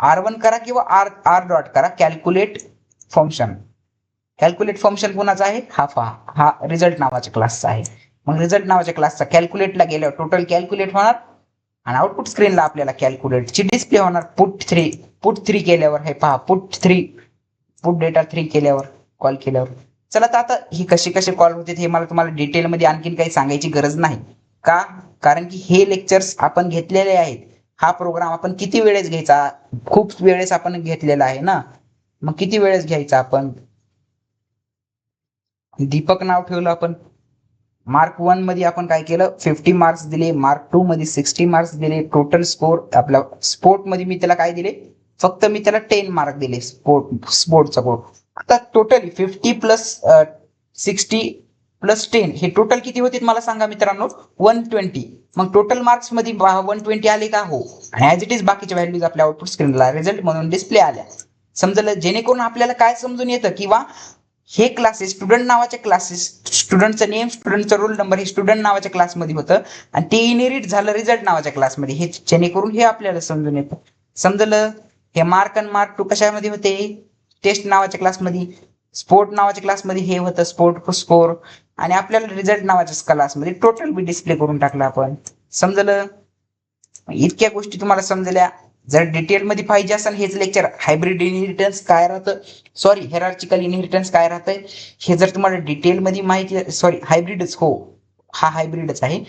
R1 करा किंवा आर डॉट करा. Calculate function. कॅल्क्युलेट फंक्शन कोणाचा आहे? हा रिझल्ट नावाच्या क्लासचा आहे. मग रिझल्ट नावाच्या क्लासचा कॅल्क्युलेटला गेल्यावर टोटल कॅल्क्युलेट होणार आणि आउटपुट स्क्रीनला आपल्याला कॅल्क्युलेटची डिस्प्ले होणार. पुट 3 केल्यावर हे पहा, पुट डेटा 3 केल्यावर कॉल केल्यावर. चला तर आता ही कसे कॉल होते हे मला तुम्हाला डिटेलमध्ये आणखीन काही सांगायची गरज नाही. का? कारण की हे लेक्चर्स आपण घेतलेले आहेत. हा प्रोग्राम आपण किती वेळेस घ्यायचा? खूप वेळेस आपण घेतलेला आहे ना. मग किती वेळेस घ्यायचा आपण? दीपक नाव ठेवलं आपण. मार्क 1 मध्ये आपण काय केलं? 50 मार्क्स दिले. मार्क 2 मध्ये 60 मार्क्स दिले. टोटल स्कोर आपला स्पोर्ट मध्ये मी त्याला काय दिले? फक्त मी त्याला 10 मार्क दिले. स्पोर्टचा कोड. आता टोटल 50 प्लस 60 प्लस 10 हे टोटल किती होते मला सांगा मित्रांनो? 120. मग टोटल मार्क्स मध्ये 120 आले का? हो. आणि ऍज इट इज बाकीच्या व्हॅल्यूज आपल्या आउटपुट स्क्रीनला रिझल्ट म्हणून डिस्प्ले आल्या. समजलं? जेणेकरून आपल्याला काय समजून येतं किंवा हे क्लासेस स्टुडंट नावाच्या क्लासेस, स्टुडंटचं नेम, स्टुडंटचा रोल नंबर हे स्टुडंट नावाच्या क्लासमध्ये होतं आणि ते इनहेरिट झालं रिझल्ट नावाच्या क्लासमध्ये. हे जेणेकरून हे आपल्याला समजून येतं. समजलं? हे मार्क आणि मार्क 2 कशामध्ये होते? टेस्ट नावाच्या क्लासमध्ये. स्पोर्ट नावाच्या क्लासमध्ये हे होतं स्पोर्ट स्कोर. आणि आपल्याला रिझल्ट नावाच्या क्लासमध्ये टोटल बी डिस्प्ले करून टाकलं आपण. समजलं? इतक्या गोष्टी तुम्हाला समजल्या. जर डिटेलमध्ये पाहिजे असेल हेच लेक्चर हायब्रिड इनहेरिटन्स काय राहतं, सॉरी हेरार्चिकल इनहेरिटन्स काय राहतंय, हे जर तुम्हाला डिटेलमध्ये माहिती, सॉरी हायब्रिडच, हो हा हायब्रिडच आहे.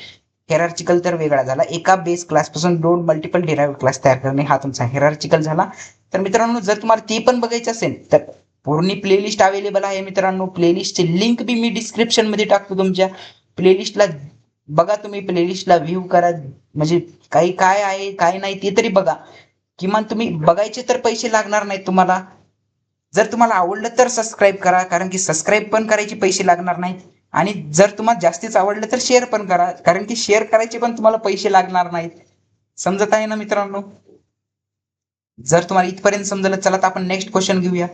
हेरार्चिकल तर वेगळा झाला. एका बेस क्लास पासून 2 मल्टिपल डिराइव्ड क्लास तयार करणे हा तुमचा हेरार्चिकल झाला. तर मित्रांनो जर तुम्हाला ते पण बघायचं असेल तर पूर्ण प्लेलिस्ट अवेलेबल आहे मित्रांनो. प्लेलिस्टची लिंक बी मी डिस्क्रिप्शन मध्ये टाकतो. तुमच्या प्लेलिस्टला बघा, तुम्ही प्लेलिस्टला व्ह्यू करा. म्हणजे काही काय आहे काय नाही ते तरी बघा. किमान तुम्ही बघायचे तर पैसे लागणार नाहीत तुम्हाला. जर तुम्हाला आवडलं तर सबस्क्राईब करा, कारण की सबस्क्राईब पण करायचे पैसे लागणार नाहीत. आणि जर तुम्हाला जास्तीच आवडलं तर शेअर पण करा, कारण की शेअर करायचे पण तुम्हाला पैसे लागणार नाहीत. समजत आहे ना मित्रांनो? जर तुम्हाला इथपर्यंत समजलं, चला तर आपण नेक्स्ट क्वेश्चन घेऊया.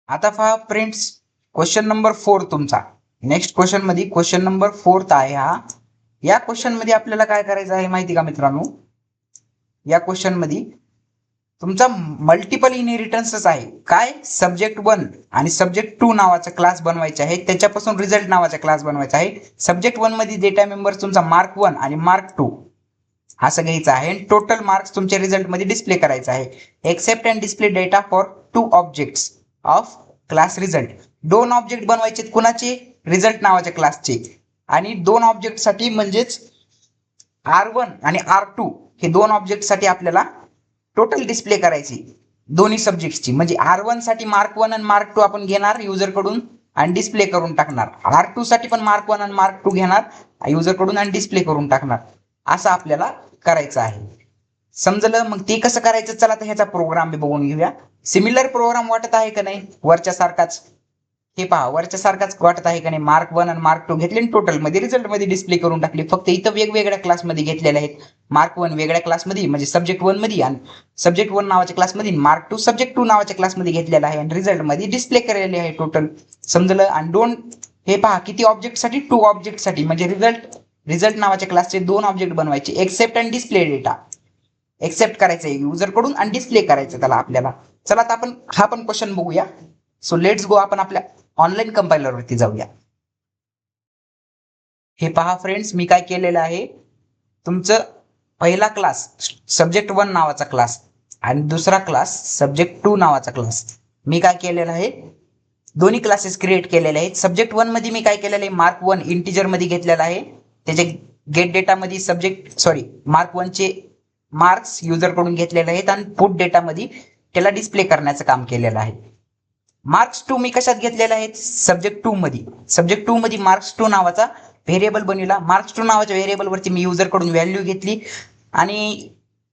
आता पहा फ्रेंड्स, क्वेश्चन नंबर 4 तुमचा. नेक्स्ट क्वेश्चन मध्ये क्वेश्चन नंबर 4 आहे हा. या क्वेश्चन मध्ये आपल्याला काय करायचं आहे माहिती का मित्रांनो? या क्वेश्चन मध्ये तुमचा मल्टिपल इनहेरिटन्सच आहे. काय? सब्जेक्ट 1 आणि सब्जेक्ट 2 नावाचा क्लास बनवायचा आहे. त्याच्यापासून रिझल्ट नावाचा क्लास बनवायचा आहे. सब्जेक्ट 1 मध्ये डेटा मेंबर तुमचा मार्क 1 आणि मार्क 2 असं घ्यायचं आहे. टोटल मार्क्स तुमच्या रिझल्ट मध्ये डिस्प्ले करायचा आहे. Accept and display data for 2 objects of class result. 2 object बनवायचे. कुणाचे? रिझल्ट नावाच्या क्लासचे. आणि 2 ऑब्जेक्ट साठी म्हणजेच R1 आणि R2 हे 2 ऑब्जेक्ट साठी आपल्याला टोटल डिस्प्ले करायची दोन्ही सब्जेक्टची. म्हणजे R1 साठी मार्क 1 आणि मार्क 2 आपण घेणार युजर कडून आणि डिस्प्ले करून टाकणार. R2 साठी पण मार्क 1 आणि मार्क 2 घेणार युजर कडून आणि डिस्प्ले करून टाकणार. असं आपल्याला करायचं आहे. समजलं? मग ते कसं करायचं? चला तर ह्याचा प्रोग्राम बघून घेऊया. सिमिलर प्रोग्राम वाटत आहे का नाही? वरच्या सारखाच. हे पहा, वरच्या सारखाच वाटत आहे का नाही? मार्क 1 आणि मार्क 2 घेतले आणि टोटल मध्ये रिझल्ट मध्ये डिस्प्ले करून टाकले. फक्त इथं वेगवेगळ्या क्लासमध्ये घेतलेले आहेत. मार्क 1 वेगळ्या क्लासमध्ये म्हणजे सब्जेक्ट 1 मध्ये आणि सब्जेक्ट 1 नावाच्या क्लासमध्ये, मार्क 2 सब्जेक्ट 2 नावाच्या क्लासमध्ये घेतलेला आहे आणि रिझल्ट मध्ये डिस्प्ले केलेले आहे टोटल. समजलं? आणि 2 हे पहा किती ऑब्जेक्ट साठी? 2 ऑब्जेक्ट साठी. म्हणजे रिझल्ट नावाच्या क्लासचे 2 ऑब्जेक्ट बनवायचे. एक्सेप्ट आणि डिस्प्ले डेटा. एक्सेप्ट करायचं आहे युजर कडून आणि डिस्प्ले करायचं त्याला आपल्याला. चला तर आपण हा पण क्वेश्चन बघूया. सो लेट्स गो, आपण आपल्या ऑनलाईन कंपायलर वरती जाऊया. हे पहा फ्रेंड्स, मी काय केलेलं आहे, तुमचं पहिला क्लास सब्जेक्ट 1 नावाचा क्लास आणि दुसरा क्लास सब्जेक्ट 2 नावाचा क्लास मी काय केलेलं आहे, दोन्ही क्लासेस क्रिएट केलेले आहेत. सब्जेक्ट 1 मध्ये मी काय केलेलं आहे, मार्क 1 इंटिजर मध्ये घेतलेला आहे. त्याचे गेट डेटा मध्ये मार्क 1 चे मार्क्स युजर कडून घेतलेले आहेत आणि पुट डेटा मध्ये त्याला डिस्प्ले करण्याचं काम केलेलं आहे. मार्क्स 2 मी कशात घेतलेला आहे? सब्जेक्ट 2 मध्ये. सब्जेक्ट 2 मध्ये मार्क्स 2 नावाचा व्हेरिएबल बनविला. मार्क्स 2 नावाच्या व्हेरिएबल वरती मी युजर कडून व्हॅल्यू घेतली आणि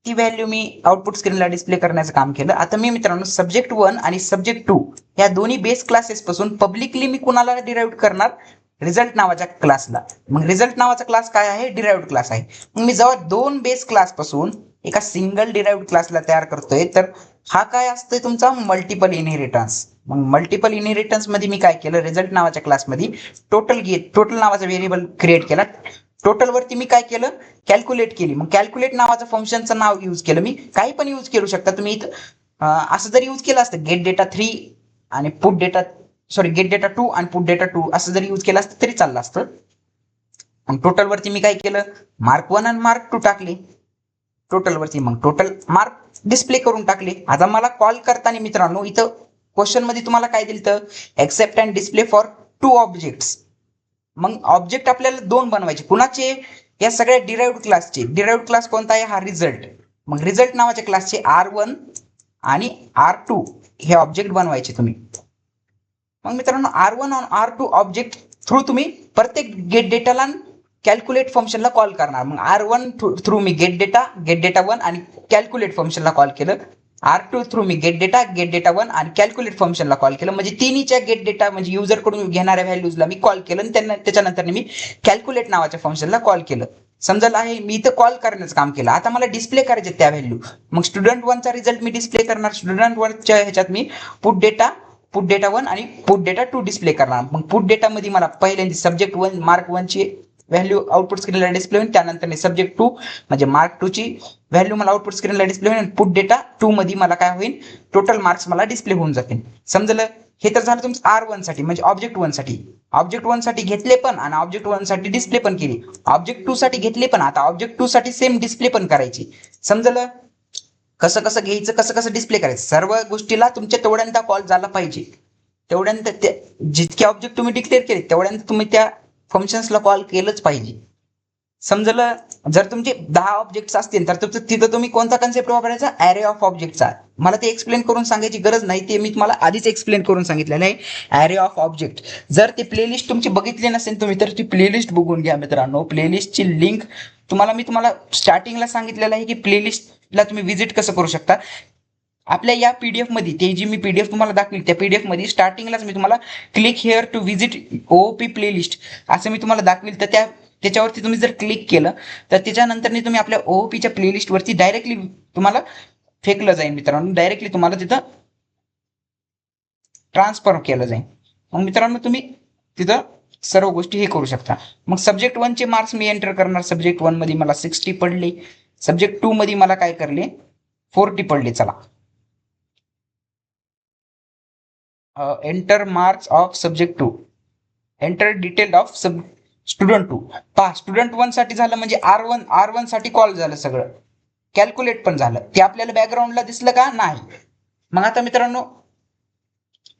ती व्हॅल्यू मी आउटपुट स्क्रीनला डिस्प्ले करण्याचं काम केलं. आता मी मित्रांनो सब्जेक्ट 1 आणि सब्जेक्ट 2 या दोन्ही बेस क्लासेस पासून पब्लिकली मी कुणाला डिराइव्ह करणार? रिझल्ट नावाच्या क्लासला. मग रिझल्ट नावाचा क्लास काय आहे? डिराइव्ड क्लास आहे. मग मी जेव्हा 2 बेस क्लास पासून एका सिंगल डिराइव्ड क्लासला तयार करतोय, तर हा काय असतोय तुमचा? Multiple inheritance. मग मल्टिपल इनहेरिटन्स मध्ये मी काय केलं? रिझल्ट नावाच्या क्लासमध्ये टोटल नावाचा व्हेरिएबल क्रिएट केला. टोटल वरती मी काय केलं, कॅल्क्युलेट केली. मग कॅल्क्युलेट नावाचं फंक्शनचं नाव यूज केलं मी. काही पण यूज करू शकता तुम्ही इथं. असं जरी यूज केलं असतं गेट डेटा 3 आणि गेट डेटा 2 आणि पुट डेटा 2 असं जरी यूज केलं असतं तरी चाललं असतं. मग टोटल वरती मी काय केलं, मार्क 1 आणि मार्क 2 टाकले टोटल वरती. मग टोटल मार्क डिस्प्ले करून टाकले. आता मला कॉल करताना मित्रांनो इथं क्वेश्चन मध्ये तुम्हाला काय दिलं तर accept and display for 2 objects. मग ऑब्जेक्ट आपल्याला 2 बनवायचे. कुणाचे, या सगळ्या डिराइव्ड क्लासचे. डिराइव्ड क्लास कोणता आहे, हा रिझल्ट. मग रिझल्ट नावाच्या क्लासचे R1 आणि R2 हे ऑब्जेक्ट बनवायचे तुम्ही. मग मित्रांनो R1 आणि R2 ऑब्जेक्ट थ्रू तुम्ही प्रत्येक गेट डेटाला कॅल्क्युलेट फंक्शनला कॉल करणार. मग R1 थ्रू मी गेट डेटा 1 आणि कॅल्क्युलेट फंक्शनला कॉल केलं. R2 थ्रू मी गेट डेटा 1 आणि कॅल्क्युलेट फंक्शनला कॉल केलं. म्हणजे तिन्हीच्या गेट डेटा म्हणजे युजर कडून घेणाऱ्या व्हॅल्यूजला मी कॉल केलं आणि त्याच्यानंतर मी कॅल्क्युलेट नावाच्या फंक्शनला कॉल केलं. समजलं आहे. मी इथं कॉल करण्याचं काम केलं. आता मला डिस्प्ले करायचे त्या व्हॅल्यू. मग स्टुडंट 1 चा रिझल्ट मी डिस्प्ले करणार. स्टुडंट 1 च्या ह्याच्यात मी पुट डेटा 1 आणि पुट डेटा 2 डिस्प्ले करणार. मग पुट डेटा मध्ये मला पहिल्यांदा सब्जेक्ट 1 मार्क 1 ची व्हॅल्यू आउटपुट स्क्रीनला डिस्प्ले होईल. त्यानंतर सब्जेक्ट 2 म्हणजे मार्क 2 ची व्हॅल्यू मला आउटपुट स्क्रीनला डिस्प्ले होईल. आणि पुट डेटा 2 मध्ये मला काय होईल, टोटल मार्क्स मला डिस्प्ले होऊन जातील. समजलं. हे तर झालं तुमचं R1 साठी म्हणजे ऑब्जेक्ट 1 साठी. ऑब्जेक्ट 1 साठी घेतले पण आणि ऑब्जेक्ट 1 साठी डिस्प्ले पण केली. ऑब्जेक्ट 2 साठी घेतले पण आता ऑब्जेक्ट 2 साठी सेम डिस्प्ले पण करायची. समजलं. कसं कसं घ्यायचं, कसं कसं डिस्प्ले करायचं, सर्व गोष्टीला तुमच्या तेवढ्यांदा कॉल झाला पाहिजे. तेवढ्यांदा जितके ऑब्जेक्ट तुम्ही डिक्लेअर केले तेवढ्यांदा तुम्ही त्या फंक्शन्सला कॉल केलंच पाहिजे. समजलं. जर तुमचे 10 ऑब्जेक्ट्स असतील तर तिथं तुम्ही कोणता कन्सेप्ट वापरायचा, ॲरे ऑफ ऑब्जेक्टचा. मला ते एक्सप्लेन करून सांगायची गरज नाही, ते मी तुम्हाला आधीच एक्सप्लेन करून सांगितलेलं आहे. Array of object. जर ते प्लेलिस्ट तुमची बघितली नसेल तुम्ही तर ती प्लेलिस्ट बघून घ्या मित्रांनो. प्लेलिस्टची लिंक मी तुम्हाला स्टार्टिंगला सांगितलेलं आहे की प्लेलिस्टला तुम्ही व्हिजिट कसं करू शकता. आपल्या या पीडीएफ मध्ये ते जी मी पीडीएफ तुम्हाला दाखवली त्या पीडीएफ मध्ये स्टार्टिंगलाच मी तुम्हाला click here to visit OOP playlist असं मी तुम्हाला दाखवेल. तर त्याच्यावरती तुम्ही जर क्लिक केलं तर त्याच्यानंतर तुम्ही आपल्या ओओपीच्या प्लेलिस्ट वरती डायरेक्टली तुम्हाला फेकलं जाईल मित्रांनो. डायरेक्टली तुम्हाला तिथं ट्रान्सफर केलं जाईल. मग मित्रांनो तुम्ही तिथं सर्व गोष्टी हे करू शकता. मग सब्जेक्ट 1 चे मार्क्स मी एंटर करणार. सब्जेक्ट 1 मध्ये मला 60 पडले. सब्जेक्ट 2 मध्ये मला काय करले, 40 पडले. चला enter marks of subject 2. Enter detail of student 2. पहा स्टुडंट 1 साठी झालं म्हणजे R1 साठी कॉल झालं, सगळं कॅल्क्युलेट पण झालं. ते आपल्याला बॅकग्राऊंडला दिसलं का नाही. मग आता मित्रांनो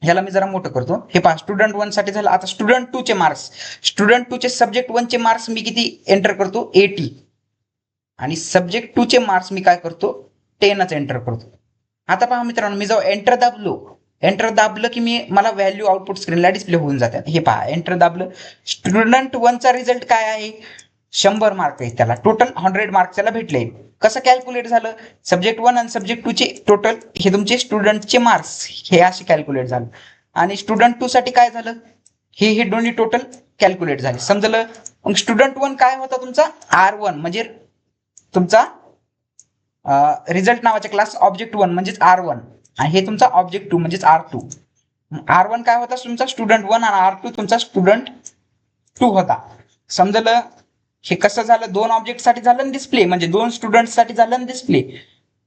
ह्याला मी जरा मोठं करतो. हे पहा स्टुडंट 1 साठी झालं. आता स्टुडंट 2 चे मार्क्स, स्टुडंट 2 चे सब्जेक्ट 1 चे मार्क्स मी किती एंटर करतो, 80. आणि सब्जेक्ट 2 चे मार्क्स मी काय करतो, 10च एंटर करतो. आता पहा मित्रांनो मी जेव्हा एंटर दाबलं की मला व्हॅल्यू आउटपुट स्क्रीनला डिस्प्ले होऊन जातात. हे पहा एंटर दाबलं. स्टुडंट 1 चा रिझल्ट काय आहे, 100 मार्क आहे. त्याला टोटल 100 मार्क्स त्याला भेटले. कसं कॅल्क्युलेट झालं, सब्जेक्ट 1 आणि सब्जेक्ट 2 चे टोटल हे तुमचे स्टुडंटचे मार्क्स हे असे कॅल्क्युलेट झालं. आणि स्टुडंट 2 साठी काय झालं, हे दोन्ही टोटल कॅल्क्युलेट झाले. समजलं. मग स्टुडंट 1 काय होता तुमचा, R1 म्हणजे तुमचा रिझल्ट नावाचा क्लास ऑब्जेक्ट 1 म्हणजेच R1 आणि हे तुमचा ऑब्जेक्ट 2 म्हणजेच R2. R1 काय होता तुमचा स्टुडंट 1 आणि R2 तुमचा स्टुडंट 2 होता. समजलं. हे कसं झालं, 2 ऑब्जेक्ट साठी झालं डिस्प्ले, म्हणजे 2 स्टुडंट साठी झालं डिस्प्ले.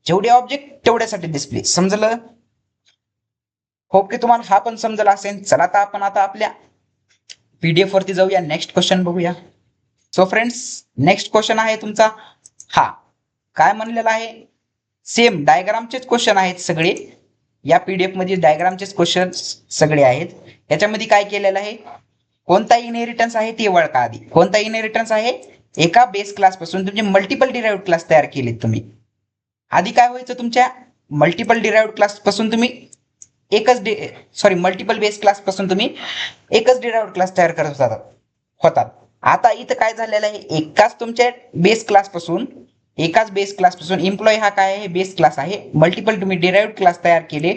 जेवढे ऑब्जेक्ट तेवढ्यासाठी डिस्प्ले. समजलं. होप की तुम्हाला हा पण समजला असेल. चला आता आपण आपल्या पीडीएफ वरती जाऊया. नेक्स्ट क्वेश्चन बघूया. सो फ्रेंड्स नेक्स्ट क्वेश्चन आहे तुमचा हा. काय म्हणलेला आहे, सेम डायग्रामचेच क्वेश्चन आहेत सगळे. या पीडीएफ मध्ये डायग्रामचेच क्वेश्चन सगळे आहेत. याच्यामध्ये काय केलेलं आहे, कोणता इनहेरिटन्स आहे ते ओळखा आधी. कोणता इनहेरिटन्स आहे, एका बेस क्लास पासून तुमचे मल्टिपल डिराइव्ड क्लास तयार केलेत तुम्ही. आधी काय व्हायचं, तुमच्या मल्टिपल डिराइव्ड क्लास पासून तुम्ही मल्टिपल बेस क्लास पासून तुम्ही एकच डिराइव्ड क्लास तयार करत होतात. आता इथं काय झालेलं आहे, एकाच बेस क्लास पासून एम्प्लॉई हा काय आहे, बेस क्लास आहे. मल्टिपल तुम्ही डिराइव्ड क्लास तयार केले.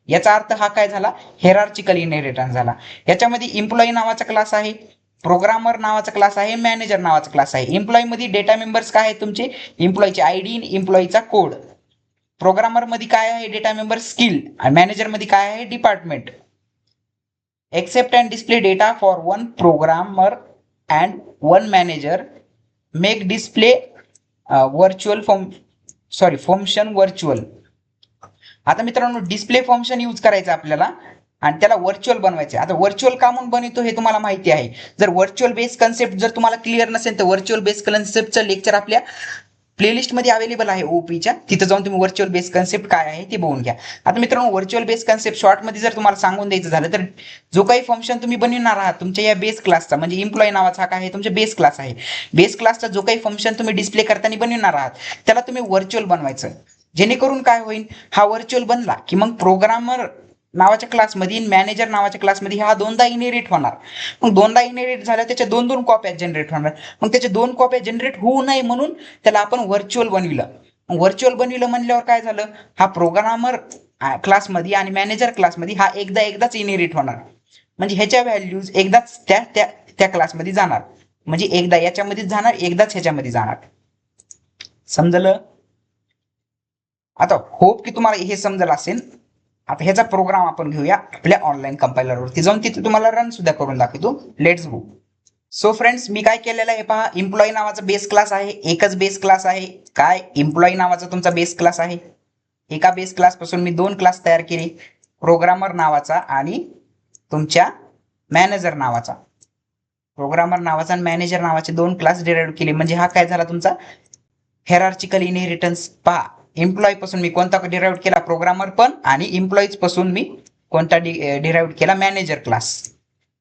याचा अर्थ हा काय झाला, हेरार्चिकल इनहेरिटन्स झाला. याच्यामध्ये एम्प्लॉई नावाचा क्लास आहे, प्रोग्रामर नावाचा क्लास आहे, मॅनेजर नावाचा क्लास आहे. एम्प्लॉई मध्ये डेटा मेंबर्स काय आहेत तुमचे, एम्प्लॉईचे आयडी, एम्प्लॉईचा कोड. प्रोग्रामर मध्ये काय आहे, डेटा मेंबर स्किल. आणि मॅनेजर मध्ये काय आहे, department. Accept and display data for 1 programmer and 1 manager make display virtual function virtual. आता मित्रांनो डिस्प्ले फंक्शन यूज करायचं आपल्याला आणि त्याला व्हर्च्युअल बनवायचे. आता व्हर्च्युअल का म्हणून बनवतो हे तुम्हाला माहिती आहे. जर व्हर्च्युअल बेस कन्सेप्ट जर तुम्हाला क्लिअर नसेल तर व्हर्च्युअल बेस कन्सेप्टचं लेक्चर आपल्या प्लेलिस्ट मध्ये अवेलेबल आहे ओपीच्या, तिथं जाऊन तुम्ही व्हर्च्युअल बेस कन्सेप्ट काय आहे ते बघून घ्या. आता मित्रांनो व्हर्च्युअल बेस कन्सेप्ट शॉर्ट मध्ये जर तुम्हाला सांगून द्यायचं झालं तर जो काही फंक्शन तुम्ही बनवणार आहात तुमच्या या बेस क्लासचा, म्हणजे एम्प्लॉई नावाचा हा काय आहे तुमचा बेस क्लास आहे, बेस क्लासचा जो काही फंक्शन तुम्ही डिस्प्ले करताना बनवणार आहात त्याला तुम्ही व्हर्च्युअल बनवायचं. जेणेकरून काय होईल, हा व्हर्च्युअल बनला की मग प्रोग्रामर नावाच्या क्लासमध्ये मॅनेजर नावाच्या क्लासमध्ये हा दोनदा इनहेरिट होणार. मग दोनदा इनहेरिट झाल्या त्याच्या दोन दोन कॉप्या जनरेट होणार. मग त्याच्या दोन कॉप्या जनरेट होऊ नये म्हणून त्याला आपण व्हर्च्युअल बनविलं. व्हर्च्युअल बनविलं म्हणल्यावर काय झालं, हा प्रोग्रामर क्लासमध्ये आणि मॅनेजर क्लासमध्ये हा एकदाच इनहेरिट होणार. म्हणजे ह्याच्या व्हॅल्यूज एकदाच त्या त्या त्या क्लासमध्ये जाणार. म्हणजे एकदा याच्यामध्ये जाणार, एकदाच ह्याच्यामध्ये जाणार. समजलं? आता होप की तुम्हाला हे समजलं असेल. आता ह्याचा प्रोग्राम आपण घेऊया आपल्या ऑनलाईन कंपायलरवरती जाऊन, तिथे तुम्हाला रन सुद्धा करून दाखवतो. Let's go. सो फ्रेंड्स मी काय केलेलं आहे पहा, एम्प्लॉई नावाचा बेस क्लास आहे, एकच बेस क्लास आहे. काय एम्प्लॉई नावाचा तुमचा बेस क्लास आहे. एका बेस क्लास पासून मी दोन क्लास तयार केले, प्रोग्रामर नावाचा आणि तुमच्या मॅनेजर नावाचा. प्रोग्रामर नावाचा आणि मॅनेजर नावाचे दोन क्लास डिराईव्ह केले. म्हणजे हा काय झाला तुमचा हेरार्चिकल इनहेरिटन्स. पहा एम्प्लॉई पासून मी कोणता डिराईव्ह केला, प्रोग्रामर पण, आणि एम्प्लॉईज पासून मी कोणता डिराईव्ह केला, मॅनेजर क्लास.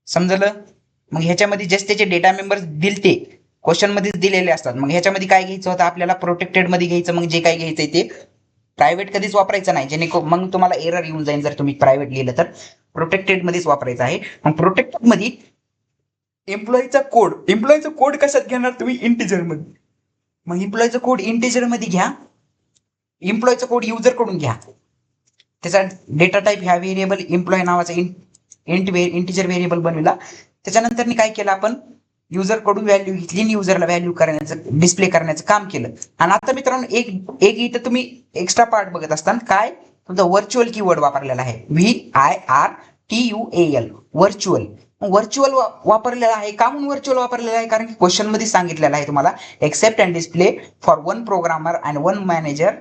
समजलं? मग ह्याच्यामध्ये जस्ट त्याचे डेटा मेंबर्स दिलते क्वेश्चन मध्येच दिलेले असतात. मग ह्याच्यामध्ये काय घ्यायचं होतं आपल्याला, प्रोटेक्टेड मध्ये घ्यायचं. मग जे काय घ्यायचंय ते प्रायव्हेट कधीच वापरायचं नाही, जेणेकरून मग तुम्हाला एरर येऊन जाईल. जर तुम्ही प्रायव्हेट लिहिलं तर प्रोटेक्टेड मध्येच वापरायचं आहे. मग प्रोटेक्टेड मध्ये एम्प्लॉईचा कोड कशात घेणार तुम्ही, इंटिजर मध्ये. मग एम्प्लॉईचा कोड इंटिजर मध्ये घ्या. एम्प्लॉईचा कोड युजर कडून घ्या. त्याचा डेटा टाईप ह्या व्हेरिएबल एम्प्लॉई नावाचा इंटिजर व्हेरिएबल बनविला. त्याच्यानंतर काय केलं आपण, युजर कडून व्हॅल्यू घेतली आणि युजरला व्हॅल्यू करण्याचं डिस्प्ले करण्याचं काम केलं. आणि आता मित्रांनो एक इथं तुम्ही एक्स्ट्रा पार्ट बघत असताना काय तुमचा व्हर्च्युअल कीवर्ड वापरलेला आहे, VIRTUAL व्हर्च्युअल. व्हर्च्युअल वापरलेला आहे का म्हणून व्हर्च्युअल वापरलेला आहे, कारण की क्वेश्चन मध्ये सांगितलेलं आहे तुम्हाला accept and display for one programmer and one manager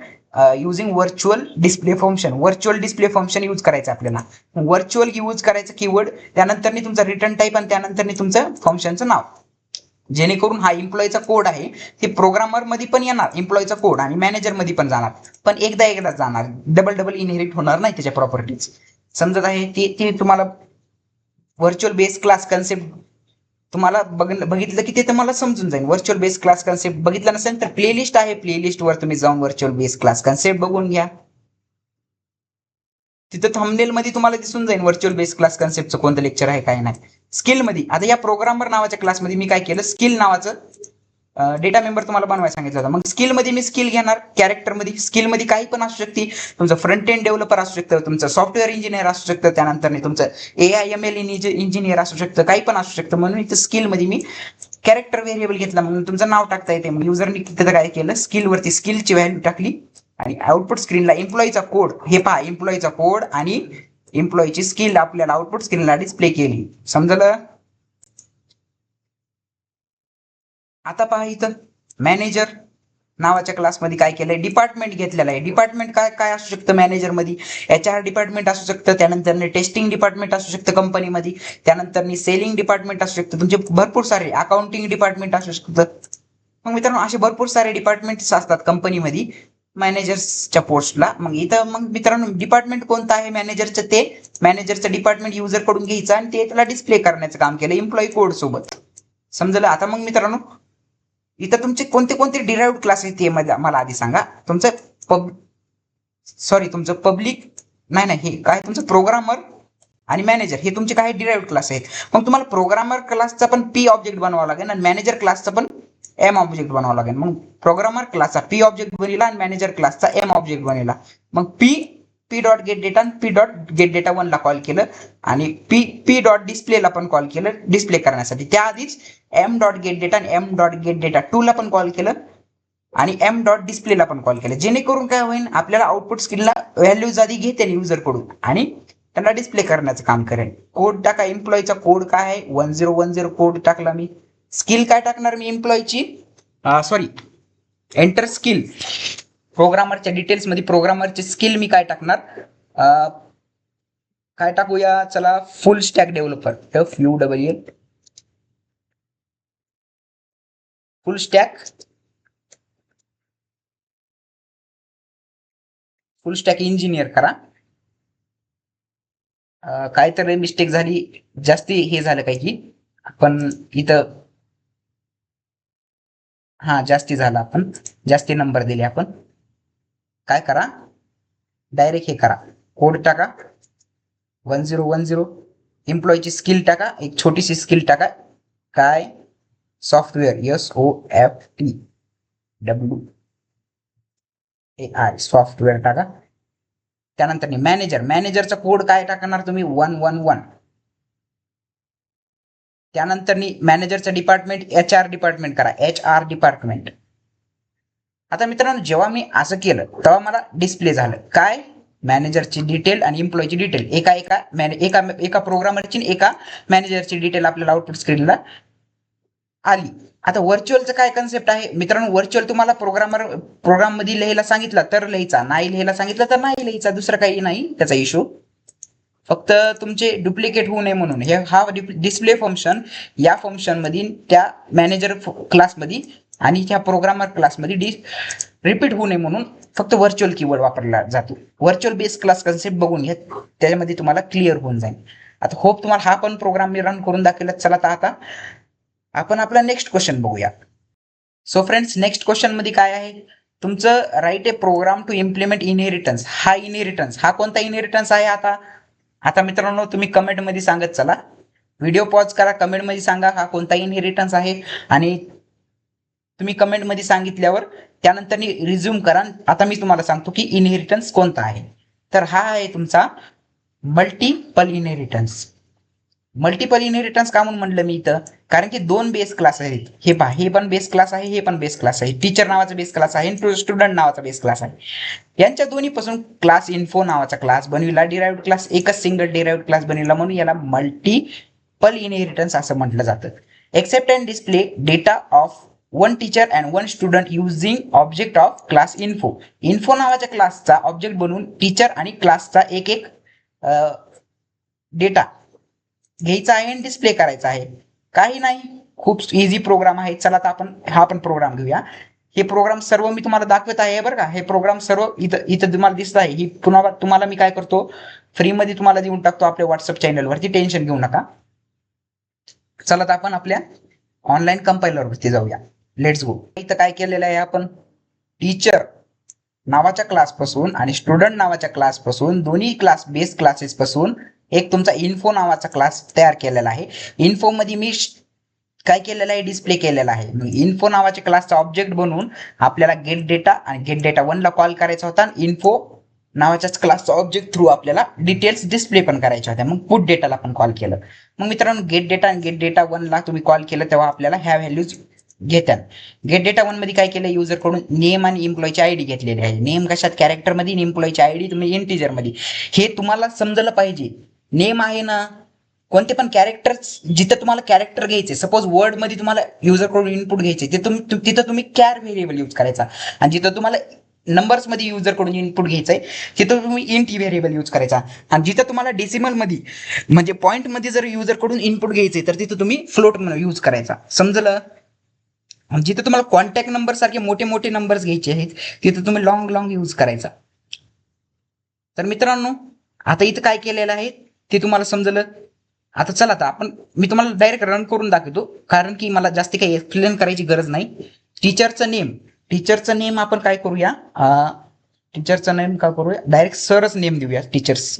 using virtual display function. Virtual display function use करायचं आपल्याला. व्हर्च्युअल यूज करायचं कीवर्ड, त्यानंतर तुमचा रिटर्न टाईप आणि त्यानंतर तुमचं फंक्शनचं नाव. जेणेकरून हा एम्प्लॉईचा कोड आहे ते प्रोग्रामर मध्ये पण येणार एम्प्लॉईचा कोड, आणि मॅनेजर मध्ये पण जाणार, पण एकदाच जाणार, डबल इनहेरिट होणार नाही त्याच्या प्रॉपर्टीज. समजत आहे ते तुम्हाला व्हर्च्युअल बेस क्लास कन्सेप्ट तुम्हाला बघितलं की ते तुम्हाला समजून जाईल. व्हर्च्युअल बेस क्लास कन्सेप्ट बघितलं नसेल तर प्लेलिस्ट आहे, प्लेलिस्ट वर तुम्ही जाऊन व्हर्च्युअल बेस क्लास कन्सेप्ट बघून घ्या. तिथं थंबनेल मध्ये तुम्हाला दिसून जाईल व्हर्च्युअल बेस क्लास कन्सेप्टचं कोणतं लेक्चर आहे काय नाही. स्किल मध्ये आता या प्रोग्रामर नावाच्या क्लासमध्ये मी काय केलं, स्किल नावाचं डेटा मेंबर तुम्हाला बनवायला सांगितलं होतं. मग स्किल मध्ये मी स्किल घेणार. कॅरेक्टर मध्ये स्किल मध्ये काही पण असू शकते, तुमचं फ्रंट एंड डेव्हलपर असू शकतं, तुमचं सॉफ्टवेअर इंजिनियर असू शकतं, त्यानंतर तुमचं AIML इंजिनियर असू शकतं, काही पण असू शकतं. म्हणून इथं स्किल मध्ये मी कॅरेक्टर व्हेरिएबल घेतला, म्हणून तुमचं नाव टाकता येते. मग युजरनी तिथं काय केलं, स्किल वरती स्किलची व्हॅल्यू टाकली आणि आउटपुट स्क्रीनला एम्प्लॉईचा कोड, हे पहा एम्प्लॉईचा कोड आणि एम्प्लॉईची स्किल आपल्याला आउटपुट स्क्रीनला डिस्प्ले केली. समजलं? आता पहा इथं मॅनेजर नावाच्या क्लासमध्ये काय केलंय, डिपार्टमेंट घेतलेला आहे. डिपार्टमेंट काय काय असू शकतं मॅनेजर मध्ये, HR डिपार्टमेंट असू शकतं, त्यानंतर टेस्टिंग डिपार्टमेंट असू शकतं कंपनीमध्ये, त्यानंतर सेलिंग डिपार्टमेंट असू शकतं, तुमचे भरपूर सारे अकाउंटिंग डिपार्टमेंट असू शकतं. मग मित्रांनो असे भरपूर सारे डिपार्टमेंट्स असतात कंपनीमध्ये मॅनेजर्सच्या पोस्टला. मग इथं मग मित्रांनो डिपार्टमेंट कोणतं आहे मॅनेजरचं, ते मॅनेजरचं डिपार्टमेंट युजर कडून घ्यायचं आणि ते त्याला डिस्प्ले करण्याचं काम केलं एम्प्लॉई कोड सोबत. समजलं? आता मग मित्रांनो इथं तुमचे कोणते कोणते डिराइव्ड क्लास आहेत ते मला आधी सांगा. तुमचं पब्लिक नाही हे काय, तुमचं प्रोग्रामर आणि मॅनेजर हे तुमचे काही डिराइव्ड क्लास आहेत. मग तुम्हाला प्रोग्रामर क्लासचा पण P ऑब्जेक्ट बनवावा लागेल आणि मॅनेजर क्लासचा पण M ऑब्जेक्ट बनवावा लागेल. मग प्रोग्रामर क्लासचा P ऑब्जेक्ट बनविला आणि मॅनेजर क्लासचा M ऑब्जेक्ट बनविला. मग P डॉट गेट डेटा आणि P डॉट गेट डेटा 1 ला कॉल केलं आणि P डॉट डिस्प्लेला पण कॉल केलं डिस्प्ले करण्यासाठी. त्याआधीच M डॉट गेट डेटा आणि M डॉट गेट डेटा 2 ला पण कॉल केलं आणि M डॉट डिस्प्लेला पण कॉल केलं. जेणेकरून काय होईल, आपल्याला आउटपुट स्क्रीनला व्हॅल्यूज आधी घेते युजर कडून आणि त्यांना डिस्प्ले करण्याचं काम करेल. कोड टाका, एम्प्लॉईचा कोड काय आहे 1010 कोड टाकला मी. स्किल काय टाकणार मी एम्प्लॉईची सॉरी, एंटर स्किल. प्रोग्रामरच्या डिटेल्स मध्ये प्रोग्रामरचे स्किल मी काय टाकणार, काय टाकूया, चला फुल स्टॅक डेव्हलपर, FULL फुल स्टॅक, फुल स्टॅक इंजिनियर करा. काहीतरी मिस्टेक झाली, जास्ती हे झालं काही की आपण इथं, हा जास्ती झाला, आपण जास्ती नंबर दिले. आपण काय करा, डायरेक्ट हे करा, कोड टाका 1010, एम्प्लॉयची स्किल टाका, एक छोटीशी स्किल टाका, काय सॉफ्टवेअर, SOFTWARE सॉफ्टवेअर टाका. त्यानंतर मॅनेजरचा कोड काय टाकणार तुम्ही, 111. त्यानंतर मॅनेजरचा डिपार्टमेंट HR डिपार्टमेंट करा, HR डिपार्टमेंट. आता मित्रांनो, जेव्हा मी असं केलं तेव्हा मला डिस्प्ले झालं काय, मॅनेजरची डिटेल आणि एम्प्लॉयची डिटेल, एका प्रोग्रामरची एका मॅनेजरची डिटेल आपल्याला आउटपुट स्क्रीनला आली. आता व्हर्च्युअलचं काय कन्सेप्ट आहे मित्रांनो, व्हर्च्युअल तुम्हाला प्रोग्राम मध्ये लिहायला सांगितलं तर लिहायचा, नाही लिहायला सांगितलं तर नाही लिहायचा, दुसरं काही नाही त्याचा इश्यू. फक्त तुमचे डुप्लिकेट होऊ नये म्हणून हा डिस्प्ले फंक्शन या फंक्शन मध्ये त्या मॅनेजर क्लासमध्ये आणि त्या प्रोग्रामर क्लासमध्ये रिपीट होऊ नये म्हणून फक्त व्हर्च्युअल कीवर्ड वापरला जातो. व्हर्च्युअल बेस क्लास कन्सेप्ट बघून घ्या, त्याच्यामध्ये तुम्हाला क्लिअर होऊन जाईल. आता होप तुम्हाला हा पण प्रोग्राम मी रन करून दाखवला. चला आता आपण आपला नेक्स्ट क्वेश्चन बघूया. सो फ्रेंड्स, नेक्स्ट क्वेश्चन मध्ये काय आहे तुमचं, write a program to implement inheritance. हा कोणता इनहेरिटन्स आहे. आता मित्रांनो, तुम्ही कमेंट मध्ये सांगत चला, व्हिडिओ पॉज करा, कमेंट मध्ये सांगा हा कोणता इनहेरिटन्स आहे, आणि तुम्ही कमेंट मध्ये सांगितल्यावर त्यानंतर रिझ्यूम करा. आता मी तुम्हाला सांगतो की इनहेरिटन्स कोणता आहे. तर हा आहे तुमचा मल्टिपल इनहेरिटन्स. मल्टिपल इनहेरिटन्स का म्हणून म्हणलं मी इथं, कारण की दोन बेस क्लास आहेत. हे पहा, हे पण बेस क्लास आहे, हे पण बेस क्लास आहे. टीचर नावाचा बेस क्लास आहे, स्टुडंट नावाचा बेस क्लास आहे. यांच्या दोन्हीपासून क्लास इन्फो नावाचा क्लास बनविला, डिराइव्ड क्लास, एकच सिंगल डिराइव्ड क्लास बनविला, म्हणून याला मल्टिपल इनहेरिटन्स असं म्हटलं जातं. Accept and display data of one teacher and one student using object of class info. Info नावाच्या क्लासचा ऑब्जेक्ट बनवून टीचर आणि क्लासचा एक डेटा घ्यायचा आहे आणि डिस्प्ले करायचा आहे. काही नाही, खूप इझी प्रोग्राम आहे. चला आता आपण हा पण प्रोग्राम घेऊया. हे प्रोग्राम सर्व मी तुम्हाला दाखवत आहे बरं का. हे प्रोग्राम सर्व इथं तुम्हाला दिसत आहे. ही पुन्हा तुम्हाला मी काय करतो, फ्रीमध्ये तुम्हाला देऊन टाकतो आपल्या व्हॉट्सअप चॅनलवरती, टेन्शन घेऊ नका. चला आता आपण आपल्या ऑनलाईन कंपायलरवरती जाऊया. Let's go. इथं काय केलेलं आहे आपण, टीचर नावाच्या क्लास पासून आणि स्टुडंट नावाच्या क्लास पासून, दोन्ही क्लास बेस क्लासेस पासून एक तुमचा इन्फो नावाचा क्लास तयार केलेला आहे. इन्फो मध्ये मी काय केलेलं आहे, डिस्प्ले केलेला आहे. इन्फो नावाच्या क्लासचा ऑब्जेक्ट बनवून आपल्याला गेट डेटा आणि गेट डेटा 1 ला कॉल करायचा होता, आणि इन्फो नावाच्याच क्लासचा ऑब्जेक्ट थ्रू आपल्याला डिटेल्स डिस्प्ले पण करायच्या होत्या. मग पुट डेटाला पण कॉल केलं. मग मित्रांनो, गेट डेटा आणि गेट डेटा 1 ला तुम्ही कॉल केलं तेव्हा आपल्याला ह्या व्हॅल्यूज घेतात. गेट डेटा 1 मध्ये काय केलं, युजर कडून नेम आणि एम्प्लॉयची आयडी घेतलेली आहे. नेम कशात, कॅरेक्टर मध्ये, एम्प्लॉयची आयडी तुम्ही इंटिजर मध्ये. हे तुम्हाला समजलं पाहिजे. नेम आहे ना, कोणते पण कॅरेक्टर, जिथं तुम्हाला कॅरेक्टर घ्यायचे, सपोज वर्ड मध्ये तुम्हाला युजर कडून इनपुट घ्यायचे, तिथं तुम्ही कॅर व्हेरिएबल यूज करायचा, आणि जिथं तुम्हाला नंबर्स मध्ये युजर कडून इनपुट घ्यायचंय तिथं तुम्ही इंट व्हेरिएबल यूज करायचा, आणि जिथं तुम्हाला डेसिमल मध्ये म्हणजे पॉईंट मध्ये जर युजर कडून इनपुट घ्यायचे तर तिथं तुम्ही फ्लोट यूज करायचा. समजलं. जिथं तुम्हाला कॉन्टॅक्ट नंबर सारखे मोठे मोठे नंबर्स घ्यायचे आहेत तिथं तुम्ही लॉंग यूज करायचा. तर मित्रांनो, आता इथं काय केलेलं आहे ते तुम्हाला समजलं. आता चला आता मी तुम्हाला डायरेक्ट रन करून दाखवतो, कारण की मला जास्त काही एक्सप्लेन करायची गरज नाही. टीचरचं नेम आपण काय करूया, टीचरचं नेम काय करूया, डायरेक्ट सरच नेम देऊया टीचर्स.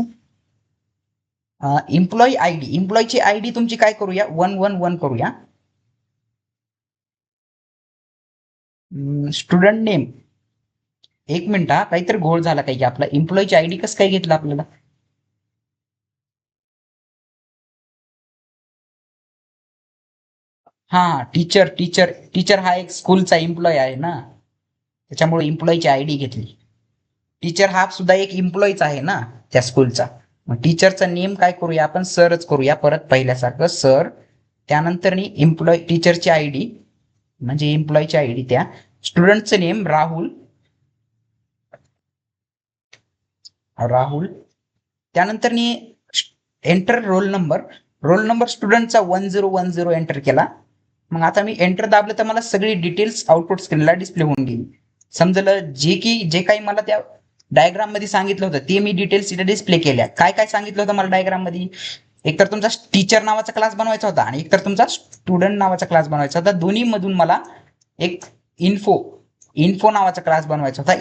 एम्प्लॉयची आयडी तुमची काय करूया, 111 करूया. स्टुडंट नेम, एक मिनिट हा, काहीतरी घोळ झाला काही की आपला एम्प्लॉयची आयडी कसं काय घेतलं आपल्याला. हा, टीचर हा एक स्कूलचा एम्प्लॉय आहे ना, त्याच्यामुळे एम्प्लॉयची आयडी घेतली. टीचर हा सुद्धा एक एम्प्लॉयच आहे ना त्या स्कूलचा. मग टीचरचं नेम काय करूया आपण, सरच करूया परत पहिल्यासारखं सर. त्यानंतर एम्प्लॉय टीचरची आयडी म्हणजे एम्प्लॉईची आयडी त्या स्टुडंटचं नेम राहुल त्यानंतर एंटर रोल नंबर स्टुडंटचा 1010 एंटर केला. मग आता मी एंटर दाबलं तर मला सगळी डिटेल्स आउटपुट स्क्रीनला डिस्प्ले होऊन गेली. समजलं जे काही मला त्या डायग्राम मध्ये सांगितलं होतं ते मी डिटेल्स इथे डिस्प्ले केल्या. काय काय सांगितलं होतं मला डायग्राम मध्ये, एकतर तुमचा टीचर नावाचा क्लास बनवायचा होता आणि एकतर तुमचा स्टुडंट नावाचा क्लास बनवायचा होता. दोन्ही मधून मला एक इन्फो नावाचा क्लास बनवायचा होता.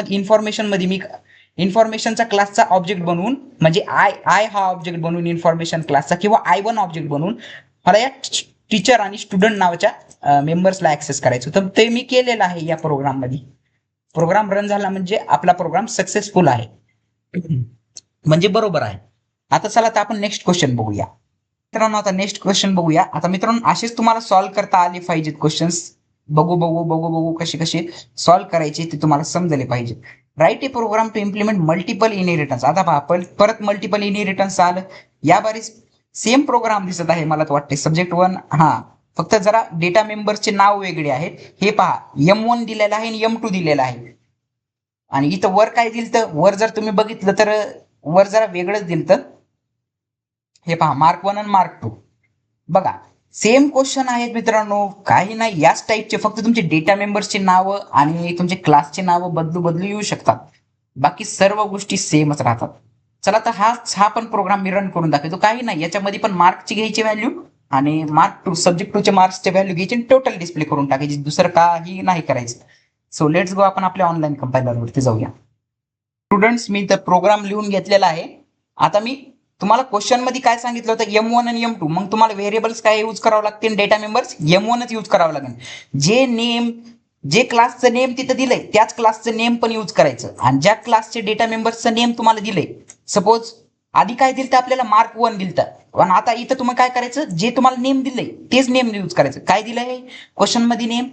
इन्फॉर्मेशन मध्ये मी इन्फॉर्मेशनचा क्लासचा ऑब्जेक्ट बनवून म्हणजे आय हा ऑब्जेक्ट बनवून इन्फॉर्मेशन क्लासचा किंवा I1 ऑब्जेक्ट बनवून मला या टीचर आणि स्टुडंट नावाच्या मेंबर्सला ऍक्सेस करायचं होतं. ते मी केलेलं आहे या प्रोग्राम मध्ये. प्रोग्राम रन झाला म्हणजे आपला प्रोग्राम सक्सेसफुल आहे, म्हणजे बरोबर आहे. आता चला तर आपण नेक्स्ट क्वेश्चन बघूया मित्रांनो. आता नेक्स्ट क्वेश्चन बघूया. आता मित्रांनो असेच तुम्हाला सॉल्व्ह करता आले पाहिजेत क्वेश्चन्स. बघू कसे सॉल्व्ह करायचे ते तुम्हाला समजले पाहिजे. Write a program to implement multiple inheritance. आता पहा परत मल्टिपल इनहेरिटन्स आलं. या बारी सेम प्रोग्राम दिसत आहे मला वाटते. सब्जेक्ट 1 फक्त जरा डेटा मेंबर्सचे नाव वेगळे आहेत. हे पहा M1 दिलेलं आहे आणि M2 दिलेलं आहे. आणि इथं वर काय दिलं तर वर जर तुम्ही बघितलं तर वर जरा वेगळंच दिलं तर हे पहा मार्क 1 आणि मार्क 2. बघा सेम क्वेश्चन आहेत मित्रांनो, काही नाही याच टाईपचे, फक्त तुमचे डेटा मेंबर्सचे नावं आणि तुमचे क्लासचे नावं बदलू येऊ शकतात. बाकी सर्व गोष्टी सेमच राहतात. चला तर हा पण प्रोग्राम मी रन करून दाखवतो. काही नाही याच्यामध्ये पण मार्कची घ्यायची व्हॅल्यू आणि मार्क 2 सब्जेक्ट 2 चे मार्क्सचे व्हॅल्यू घ्यायची आणि टोटल डिस्प्ले करून टाकायची. दुसरं काही नाही करायचं. सो लेट्स गो, आपण आपल्या ऑनलाईन कंपायलरवरती जाऊया. स्टुडंट्स मी तर प्रोग्राम लिहून घेतलेला आहे. आता मी तुम्हाला क्वेश्चन मध्ये काय सांगितलं होतं M1 आणि M2, मग तुम्हाला व्हेरिएबल्स काय यूज करावं लागतील, डेटा मेंबर्स M1च यूज करावं लागेल. जे क्लासचं नेम तिथं दिलंय त्याच क्लासचं नेम पण यूज करायचं आणि ज्या क्लासचे डेटा मेंबर्सचं नेम तुम्हाला दिलंय, सपोज आधी काय दिलं तर आपल्याला मार्क 1 दिलं, पण आता इथं तुम्ही काय करायचं, जे तुम्हाला नेम दिलंय तेच नेम यूज करायचं. काय दिलंय क्वेश्चन मध्ये नेम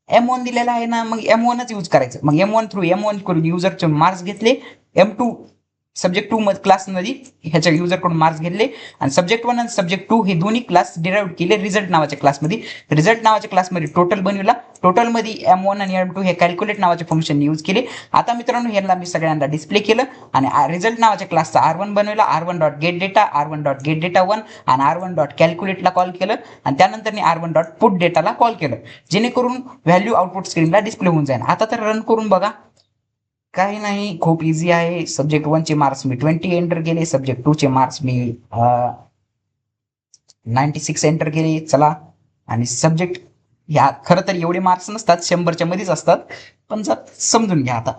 M1 दिलेला आहे ना, मग M1च यूज करायचं. मग M1 थ्रू M1 करून युजरचे मार्क्स घेतले. M2 सब्जेक्ट 2 क्लासमध्ये ह्याच्या युजरकडून मार्क्स घेतले आणि सब्जेक्ट 1 आणि सब्जेक्ट 2 हे दोन्ही क्लास डिराइव्ह केले रिझल्ट नावाच्या क्लासमध्ये. रिझल्ट नावाच्या क्लासमध्ये टोटल बनविला. टोटलमध्ये M1 आणि M2 हे कॅल्क्युलेट नावाचे फंक्शन यूज केले. आता मित्रांनो ह्याला मी सगळ्यांना डिस्प्ले केलं आणि रिझल्ट नावाच्या क्लासचा R1 बनवला. R1 dot get data, R1 dot get data 1 आणि R1 डॉट कॅल्क्युलेटला कॉल केलं आणि त्यानंतर R1 डॉट पुट डेटाला कॉल केलं, जेणेकरून व्हॅल्यू आउटपुट स्क्रीनला डिस्प्ले होऊन जाईल. आता तर रन करून बघा. काही नाही, खूप इझी आहे. सब्जेक्ट 1 चे मार्क्स मी 20 एंटर केले, सब्जेक्ट 2 चे मार्क्स मी 96 एंटर केले. चला, आणि सब्जेक्ट ह्या खरं तर एवढे मार्क्स नसतात, 100च्या मध्येच असतात, पण समजून घ्या. आता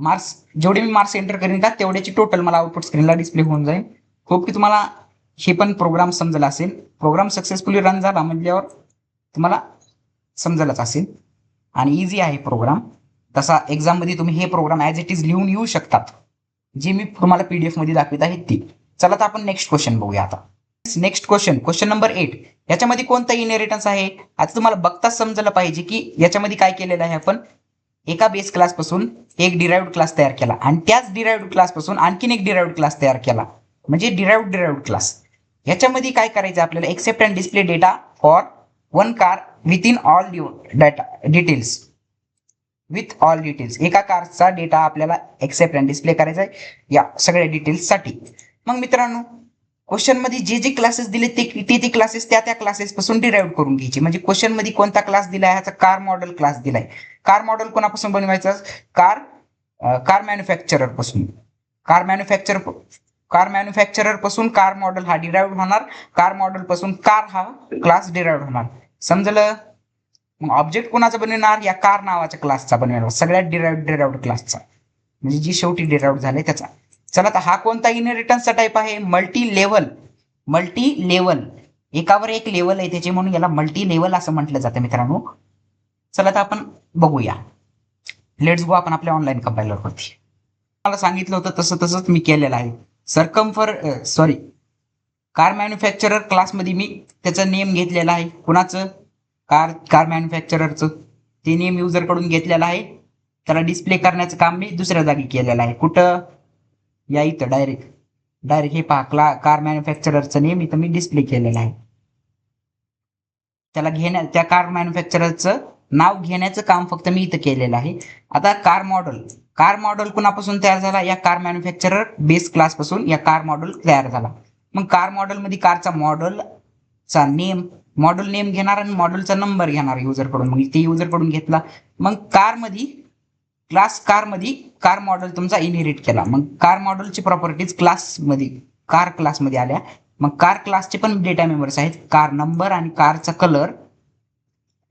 मार्क्स जेवढे मी मार्क्स एंटर करेन का तेवढ्याची टोटल मला आउटपुट स्क्रीनला डिस्प्ले होऊन जाईल. खूप की तुम्हाला हे पण प्रोग्राम समजला असेल. प्रोग्राम सक्सेसफुली रन झाला म्हटल्यावर तुम्हाला समजलंच असेल आणि इझी आहे प्रोग्राम. तसा एक्झाम मध्ये तुम्ही हे प्रोग्राम ऍज इट इज लिहून येऊ शकतात, जे मी तुम्हाला PDF मध्ये दाखवित आहे ती. चला तर आपण नेक्स्ट क्वेश्चन बघूया. आता नेक्स्ट क्वेश्चन नंबर 8. याच्यामध्ये कोणता इनहेरिटन्स आहे. आता तुम्हाला बघताच समजलं पाहिजे की याच्यामध्ये काय केलेलं आहे. आपण एका बेस क्लास पासून एक डिराइव्ड क्लास तयार केला आणि त्याच डिराइव्ड क्लास पासून आणखीन एक डिराइव्ड क्लास तयार केला, म्हणजे डिराइव्ड क्लास. याच्यामध्ये काय करायचं आपल्याला, accept and display data for one car with in all details. With all details, एका कारचा डेटा आपल्याला एक्सेप्ट अँड डिस्प्ले करायचा आहे या सगळ्या डिटेल्स साठी. मग मित्रांनो क्वेश्चन मध्ये जे क्लासेस दिले ते क्लासेस त्या क्लासेस पासून डिराइव्ह करून घ्यायचे. म्हणजे क्वेश्चन मध्ये कोणता क्लास दिलाय, ह्याचा कार मॉडेल क्लास दिलाय. कार मॉडेल कोणापासून बनवायचं, कार मॅन्युफॅक्चरर पासून. कार मॅन्युफॅक्चरर पासून कार मॉडेल हा डिराइव्ह होणार. कार मॉडेल पासून कार हा क्लास डिराइव्ह होणार. समजलं. मग ऑब्जेक्ट कोणाचा बनवणार, या कार नावाच्या क्लासचा बनवणार, सगळ्यात डिराइव्ड क्लासचा, म्हणजे जी शेवटी डिराइव्ड झाले त्याचा. चला तर हा कोणता इनहेरिटन्सचा टाईप आहे, मल्टी लेवल. एकावर एक लेवल आहे त्याचे, म्हणून याला मल्टी लेवल असं म्हटलं जातं मित्रांनो. चला तर आपण बघूया. लेट्स गो, आपण आपल्या ऑनलाईन कंपायलरवरती. मला सांगितलं होतं तसंच मी केलेलं आहे. कार मॅन्युफॅक्चरर क्लासमध्ये मी त्याचं नेम घेतलेलं आहे. कुणाचं, कार मॅन्युफॅक्चररचं ते नेम युजर कडून घेतलेलं आहे. त्याला डिस्प्ले करण्याचं काम मी दुसऱ्या जागी केलेलं आहे. कुठं, या इथं डायरेक्ट हे पहा, कार मॅन्युफॅक्चररचं नेम इथं मी डिस्प्ले केलेलं आहे. त्याला त्या कार मॅन्युफॅक्चररचं नाव घेण्याचं काम फक्त मी इथं केलेलं आहे. आता कार मॉडेल कुणापासून तयार झाला? या कार मॅन्युफॅक्चरर बेस क्लास पासून या कार मॉडेल तयार झाला. मग कार मॉडेल मध्ये कारचा मॉडेल नेम घेणार आणि मॉडेलचा नंबर घेणार युजर कडून. मग ते युजर कडून घेतला. मग कार मॉडेल तुमचा इनहेरिट केला. मग कार मॉडेलची प्रॉपर्टीज कार क्लासमध्ये आल्या. मग कार क्लासचे पण डेटा मेंबर्स आहेत, कार नंबर आणि कारचा कलर.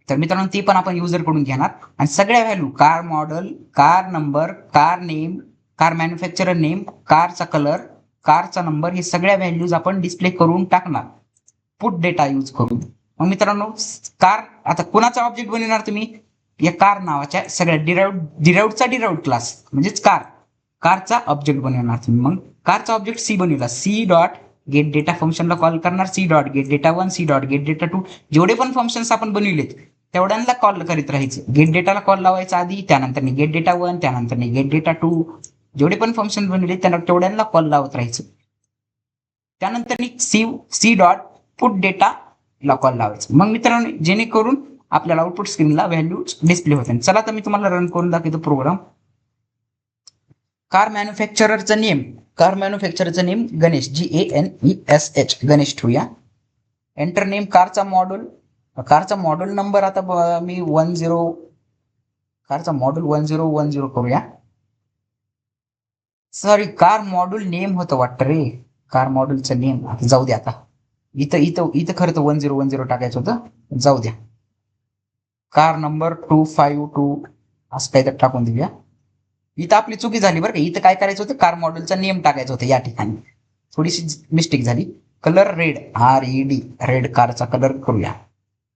तर मित्रांनो ती पण आपण युजर कडून घेणार आणि सगळ्या value car model, car number, car name, car manufacturer name, कारचा कलर, कारचा नंबर हे सगळ्या व्हॅल्यूज आपण डिस्प्ले करून टाकणार पुट डेटा यूज करून. मग मित्रांनो कार आता कुणाचा ऑब्जेक्ट बनवणार तुम्ही? या कार नावाच्या सगळ्या डिराइव्हड क्लास म्हणजेच कारचा ऑब्जेक्ट बनवणार तुम्ही. मग कारचा ऑब्जेक्ट सी बनवला. सी डॉट गेट डेटा फंक्शनला कॉल करणार. C dot get data 1, C dot get data 2 जेवढे पण फंक्शन्स आपण बनविलेत तेवढ्यांना कॉल करीत राहायचं. गेट डेटाला कॉल लावायचा आधी, त्यानंतर गेट डेटा 1, त्यानंतर गेट डेटा 2 जेवढे पण फंक्शन बनवले त्यांना तेवढ्यांना कॉल लावत राहायचं. त्यानंतर सी डॉट पुट डेटा ला कॉल लावायचं. मग मित्रांनो जेणेकरून आपल्याला आउटपुट स्क्रीनला व्हॅल्यू डिस्प्ले होते. चला तर मी तुम्हाला रन करून दाखवतो प्रोग्राम. कार मॅन्युफॅक्चररचं नेम गणेश, GANESH गणेश ठेवूया. एंटर नेम कारचा मॉडेल नंबर आता मी 10 कारचा मॉडेल 1010 करूया. सॉरी कार मॉड्यूल नेम होतं वाटतं रे. कार मॉड्यूलचं नेम आता जाऊ द्या. आता इथं खरं तर 1010 टाकायचं होतं, जाऊ द्या. कार नंबर 252 असं काहीतरी टाकून देऊया. इथं आपली चुकी झाली बरं का. इथं काय करायचं होतं? कार मॉडेलचं नेम टाकायचं होतं. या ठिकाणी थोडीशी मिस्टेक झाली. कलर रेड, RED रेड कारचा कलर करूया.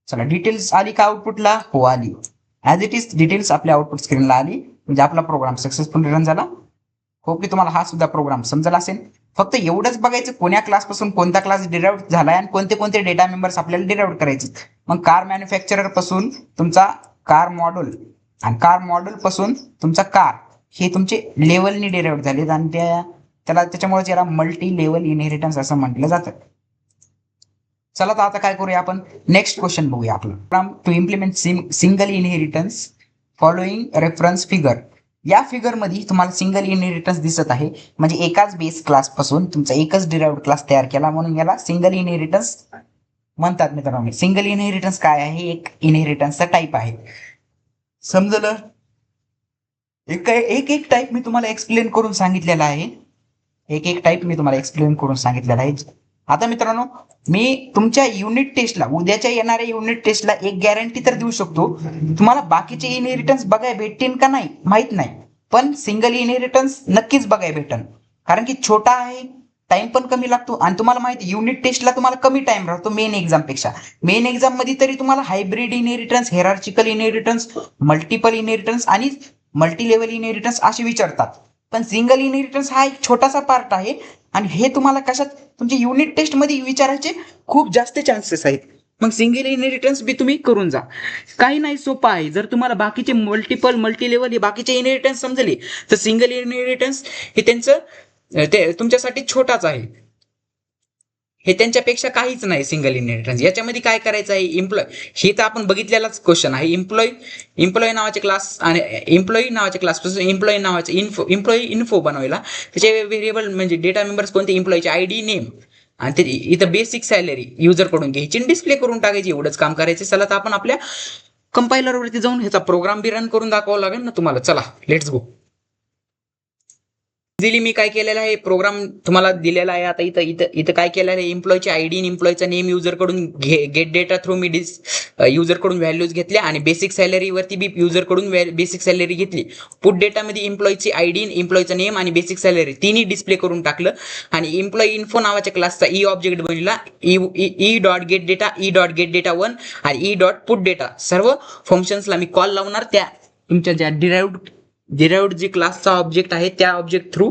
चला डिटेल्स आली का आउटपुटला? हो आली. ऍज इट इज डिटेल्स आपल्या आउटपुट स्क्रीनला आली. म्हणजे आपला प्रोग्राम सक्सेसफुल रन झाला. होप की तुम्हाला हा सुद्धा प्रोग्राम समजला असेल. फक्त एवढंच बघायचं कोण्या क्लास पासून कोणता क्लास डिराइव्ह झालाय आणि कोणते कोणते डेटा मेंबर्स आपल्याला डिराइव्ह करायचे. मग कार मॅन्युफॅक्चरर पासून तुमचा कार मॉडेल आणि कार मॉडेल पासून तुमचा कार हे तुमचे लेवलनी डिराइव्ह झालेत आणि त्याच्यामुळे याला मल्टी लेवल इनहेरिटन्स असं म्हटलं जातं. चला तर आता काय करूया आपण नेक्स्ट क्वेश्चन बघूया. आपलं to implement single inheritance following reference figure. या फिगर मध्ये तुम्हाला सिंगल इनहेरिटन्स दिसत आहे. म्हणजे एकाच बेस क्लास पासून तुमचा एकच डिराइव्ड क्लास तयार केला म्हणून याला सिंगल इनहेरिटन्स म्हणतात. मित्रांनो सिंगल इनहेरिटन्स काय आहे? एक इनहेरिटन्सचा टाईप आहे. समजलं? एक टाईप मी तुम्हाला एक्सप्लेन करून सांगितलेला आहे. आता मित्रांनो मी तुमच्या युनिट टेस्टला उद्याच्या येणाऱ्या युनिट टेस्टला एक गॅरंटी तर देऊ शकतो, तुम्हाला बाकीचे इनहेरिटन्स बघायला भेटतील का नाही माहित नाही, पण सिंगल इनहेरिटन्स नक्कीच बघायला भेटन. कारण की छोटा आहे, टाइम पण कमी लागतो आणि तुम्हाला माहिती युनिट टेस्टला तुम्हाला कमी टाइम राहतो मेन एक्झाम पेक्षा. मेन एक्झाम मध्ये तरी तुम्हाला hybrid inheritance, hierarchical inheritance, multiple inheritance आणि मल्टी लेवल इनहेरिटन्स असे विचारतात. पण सिंगल इनहेरिटन्स हा एक छोटासा पार्ट आहे आणि हे तुम्हाला कशात तुमच्या युनिट टेस्ट मध्ये विचारायचे खूप जास्त चान्सेस आहेत. मग सिंगल इनहेरिटन्स बी तुम्ही करून जा. काही नाही, सोपं आहे. जर तुम्हाला बाकीचे मल्टिपल मल्टी लेवल हे बाकीचे इनहेरिटन्स समजले तर सिंगल इनहेरिटन्स हे ते तुमच्यासाठी छोटाच आहे. हे त्यांच्यापेक्षा काहीच नाही सिंगल इनहेरिटन्स. याच्यामध्ये काय करायचं आहे? हे तर आपण बघितलेलाच क्वेश्चन आहे. एम्प्लॉई नावाचे क्लास आणि एम्प्लॉई नावाच्या क्लासपासून एम्प्लॉई नावाचे एम्प्लॉई इन्फो बनवायला त्याचे व्हेरिएबल म्हणजे डेटा मेंबर्स कोणते? एम्प्लॉईचे ID नेम आणि ते इथं बेसिक सॅलरी युजर कडून घ्यायची आणि डिस्प्ले करून टाकायची. एवढंच काम करायचं. चला तर आपण आपल्या कंपायलरवरती जाऊन ह्याचा प्रोग्राम बी रन करून दाखवावा लागेल ना तुम्हाला. चला लेट्स गो. इझिली मी काय केलेलं आहे, प्रोग्राम तुम्हाला दिलेला आहे. आता इथं काय केलेलं आहे? एम्प्लॉईची ID आणि एम्प्लॉईचा नेम युजर कडून गेट डेटा थ्रू मी युजर कडून व्हॅल्यूज घेतल्या आणि बेसिक सॅलरी वरती बी युजर कडून बेसिक सॅलरी घेतली. पुट डेटामध्ये एम्प्लॉईची ID, एम्प्लॉईचा नेम आणि बेसिक सॅलरी तिन्ही डिस्प्ले करून टाकलं आणि एम्प्लॉई इन्फो नावाच्या क्लासचा ऑब्जेक्ट बनवला. E dot get data, E dot get data 1 आणि ई डॉट पुट डेटा सर्व फंक्शन्सला मी कॉल लावणार त्या तुमच्या ज्या डिराइव्ड जी क्लासचा ऑब्जेक्ट आहे त्या ऑब्जेक्ट थ्रू.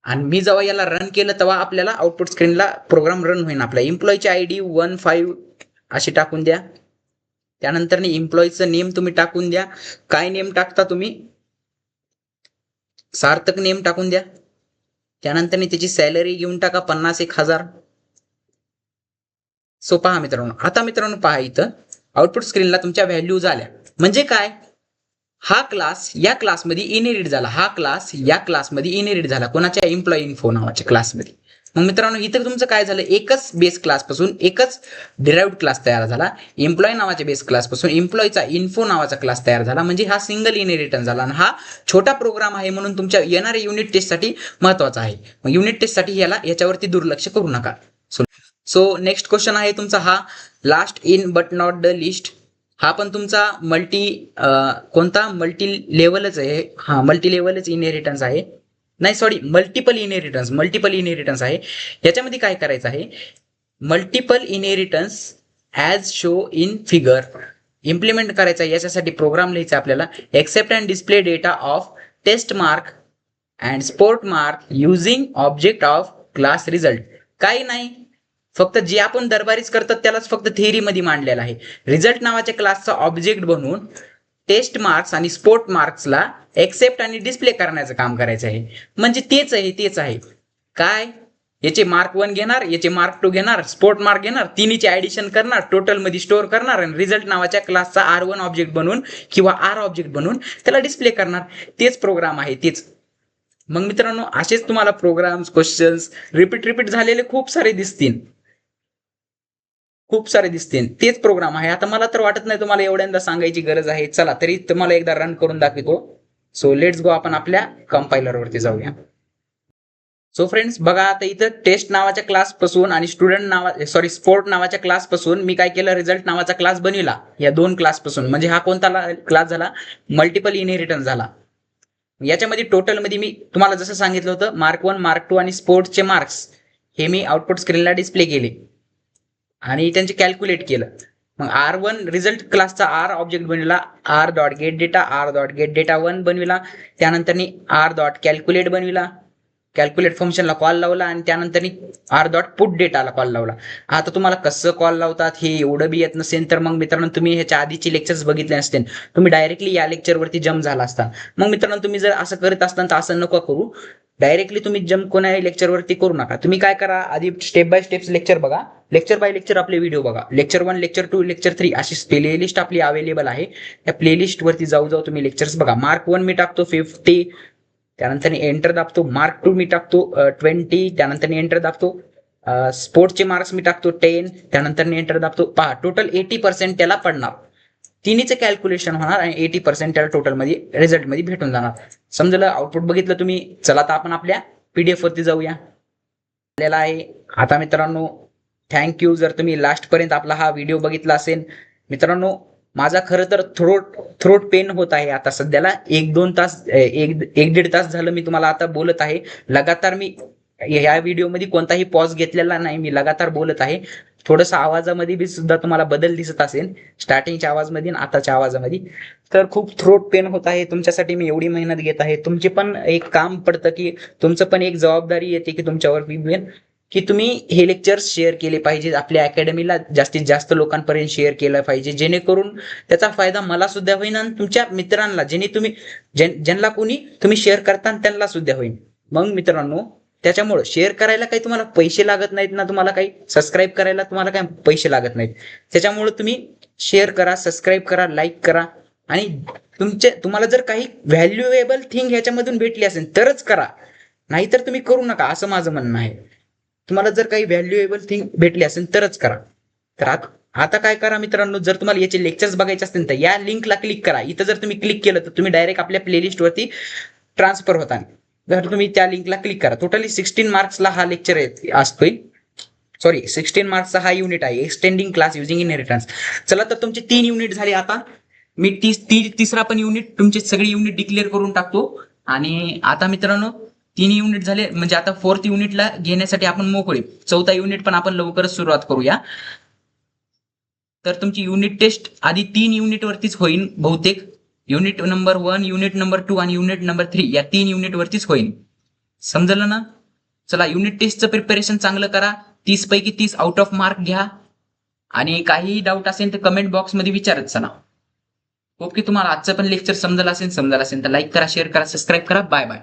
आणि मी जेव्हा याला रन केलं तेव्हा आपल्याला आउटपुट स्क्रीनला प्रोग्राम रन होईल. आपला एम्प्लॉईची ID 15 अशी टाकून द्या. त्यानंतर एम्प्लॉईचं नेम तुम्ही टाकून द्या. काय नेम टाकता तुम्ही? सार्थक नेम टाकून द्या. त्यानंतर त्याची सॅलरी घेऊन टाका 50,000. सो पहा मित्रांनो, आता मित्रांनो पहा इथं आउटपुट स्क्रीनला तुमच्या व्हॅल्यूज आल्या. म्हणजे काय, हा क्लास या क्लासमध्ये इनहेरिट झाला, हा क्लास या क्लासमध्ये इनहेरिट झाला, कोणाच्या एम्प्लॉई इन्फो नावाच्या क्लासमध्ये. मग मित्रांनो इथं तुमचं काय झालं, एकच बेस क्लास पासून एकच डिराइव्ड क्लास तयार झाला. एम्प्लॉई नावाच्या बेस क्लास पासून एम्प्लॉईचा इन्फो नावाचा क्लास तयार झाला. म्हणजे हा सिंगल इनहेरिटन्स झाला आणि हा छोटा प्रोग्राम आहे म्हणून तुमच्या येणाऱ्या युनिट टेस्टसाठी महत्वाचा आहे. मग युनिट टेस्टसाठी याच्यावरती दुर्लक्ष करू नका. सो नेक्स्ट क्वेश्चन आहे तुमचा हा last in but not the list. हा पण तुमचा कोणता मल्टी लेवलच आहे. हा मल्टी लेवलच इनहेरिटन्स आहे. नाही सॉरी, मल्टिपल इनहेरिटन्स आहे. याच्यामध्ये काय करायचं आहे, multiple inheritance as show in figure implement करायचा आहे. याच्यासाठी प्रोग्राम लिहायचा आपल्याला. Accept and display data of test mark and sport mark using object of class result. काही नाही, फक्त जे आपण दरबारीच करतात त्यालाच फक्त थेअरीमध्ये मांडलेलं आहे. रिझल्ट नावाच्या क्लासचा ऑब्जेक्ट बनवून टेस्ट मार्क्स आणि स्पोर्ट मार्क्सला एक्सेप्ट आणि डिस्प्ले करण्याचं काम करायचं आहे. म्हणजे तेच आहे काय, याचे मार्क 1 घेणार, याचे मार्क 2 घेणार, स्पोर्ट मार्क घेणार, तिन्हीचे ऍडिशन करणार, टोटल मध्ये स्टोअर करणार आणि रिझल्ट नावाच्या क्लासचा R1 ऑब्जेक्ट बनवून किंवा R ऑब्जेक्ट बनवून त्याला डिस्प्ले करणार. तेच प्रोग्राम आहे तेच. मग मित्रांनो असेच तुम्हाला प्रोग्राम्स क्वेश्चन्स रिपीट झालेले खूप सारे दिसतील. तेच प्रोग्राम आहे. आता मला तर वाटत नाही तुम्हाला एवढ्यांदा सांगायची गरज आहे. चला तरी तुम्हाला एकदा रन करून दाखवतो. सो लेट्स गो, आपण आपल्या कंपायलर वरती जाऊया. सो फ्रेंड्स बघा, आता इथं टेस्ट नावाच्या क्लास पासून आणि स्पोर्ट नावाच्या क्लास पासून मी काय केलं, रिझल्ट नावाचा क्लास बनविला या दोन क्लास पासून. म्हणजे हा कोणता क्लास झाला, मल्टिपल इनहेरिटन्स झाला. याच्यामध्ये टोटल मध्ये मी तुम्हाला जसं सांगितलं होतं, मार्क 1 मार्क 2 आणि स्पोर्टचे मार्क्स हे मी आउटपुट स्क्रीनला डिस्प्ले केले आणि त्यांचे कॅल्क्युलेट केलं. मग R1 रिझल्ट क्लासचा R ऑब्जेक्ट बनविला, R डॉट गेट डेटा 1 बनविला. त्यानंतर R डॉट कॅल्क्युलेट बनविला, कॅल्क्युलेट फंक्शनला कॉल लावला आणि त्यानंतर R डॉट पुट डेटाला कॉल लावला. आता तुम्हाला कसं कॉल लावतात हे एवढं बी येत नसेल तर मग मित्रांनो तुम्ही ह्याच्या आधीचे लेक्चर्स बघितले नसतील, तुम्ही डायरेक्टली या लेक्चरवरती जम्प झाला असता. मग मित्रांनो तुम्ही जर असं करत असताना तर असं नको करू. डायरेक्टली तुम्ही जम्प कोणाही लेक्चरवरती करू नका. तुम्ही काय करा, आधी स्टेप बाय स्टेप लेक्चर बघा, लेक्चर बाय लेक्चर आपले व्हिडिओ बघा. लेक्चर 1 लेक्चर 2 लेक्चर 3 अशी प्लेलिस्ट आपली अवेलेबल आहे. त्या प्लेलिस्ट वरती जाऊ तुम्ही लेक्चर्स बघा. मार्क 1 मी टाकतो 50, त्यानंतर एंटर दाबतो. मार्क 2 मी टाकतो 20, त्यानंतर एंटर दाबतो. स्पोर्टचे मार्क्स मी टाकतो 10, त्यानंतर एंटर दाबतो. पहा टोटल 80% त्याला पडणार. तिन्हीचं कॅल्क्युलेशन होणार आणि 80% त्याला टोटल मध्ये रिझल्ट मध्ये भेटून जाणार. समजलं, आउटपुट बघितलं तुम्ही. चला आता आपण आपल्या PDF वरती जाऊया. आलेला आहे. आता मित्रांनो थँक्यू जर तुम्ही लास्ट पर्यंत आपला हा व्हिडिओ बघितला असेल. मित्रांनो माझा खरं तर थ्रोट पेन होत आहे आता सध्याला. 1-2 तास 1-1.5 तास झालं मी तुम्हाला आता बोलत आहे. लगातार मी या व्हिडिओमध्ये कोणताही पॉज घेतलेला नाही, मी लगातार बोलत आहे. थोडंसं आवाजामध्ये बी सुद्धा तुम्हाला बदल दिसत असेल, स्टार्टिंगच्या आवाजमध्ये आणि आताच्या आवाजामध्ये. तर खूप थ्रोट पेन होत आहे. तुमच्यासाठी मी एवढी मेहनत घेत आहे. तुमचे पण एक काम पडतं की तुमचं पण एक जबाबदारी येते की तुमच्यावर की तुम्ही हे लेक्चर्स शेअर केले पाहिजे. आपल्या अकॅडमीला जास्तीत जास्त लोकांपर्यंत शेअर केलं पाहिजे, जेणेकरून त्याचा फायदा मला सुद्धा होईल आणि तुमच्या मित्रांना, ज्यांना कोणी तुम्ही शेअर करता त्यांना सुद्धा होईल. मग मित्रांनो त्याच्यामुळे शेअर करायला काही तुम्हाला पैसे लागत नाहीत ना, तुम्हाला काही सबस्क्राईब करायला तुम्हाला काही पैसे लागत नाहीत. त्याच्यामुळे तुम्ही शेअर करा, सबस्क्राईब करा, लाईक करा आणि तुम्हाला जर काही व्हॅल्युएबल थिंग ह्याच्यामधून भेटली असेल तरच करा, नाहीतर तुम्ही करू नका, असं माझं म्हणणं आहे. तुम्हाला जर काही व्हॅल्युएबल थिंग भेटली असेल तरच करा. तर आता काय करा मित्रांनो, जर तुम्हाला याचे लेक्चर्स बघायचे असतील तर या लिंकला क्लिक करा. इथं जर तुम्ही क्लिक केलं तर तुम्ही डायरेक्ट आपल्या प्लेलिस्ट वरती ट्रान्सफर होता. जर तुम्ही त्या लिंकला क्लिक करा. टोटली 16 मार्क्सला हा लेक्चर असतोय. 16 मार्क्सचा हा युनिट आहे, एक्सटेंडिंग क्लास युजिंग इनहेरिटन्स. चला तर तुमचे 3 युनिट झाले. आता मी तिसरा पण युनिट, तुमचे सगळे युनिट डिक्लेअर करून टाकतो. आणि आता मित्रांनो 3 युनिट झाले, म्हणजे आता 4th युनिटला घेण्यासाठी आपण मोकळे. 4था युनिट पण आपण लवकरच सुरुवात करूया. तर तुमची युनिट टेस्ट आधी 3 युनिट वरतीच होईल बहुतेक. युनिट नंबर 1, युनिट नंबर 2 आणि युनिट नंबर 3 या 3 युनिट वरतीच होईल. समजलं ना? चला युनिट टेस्टचं प्रिपरेशन चांगलं करा. 30 पैकी 30 आउट ऑफ मार्क घ्या. आणि काही डाऊट असेल तर कमेंट बॉक्स मध्ये विचारत चला. ओके, तुम्हाला आजचं पण लेक्चर समजलं असेल तर लाईक करा, शेअर करा, सबस्क्राईब करा. Bye bye.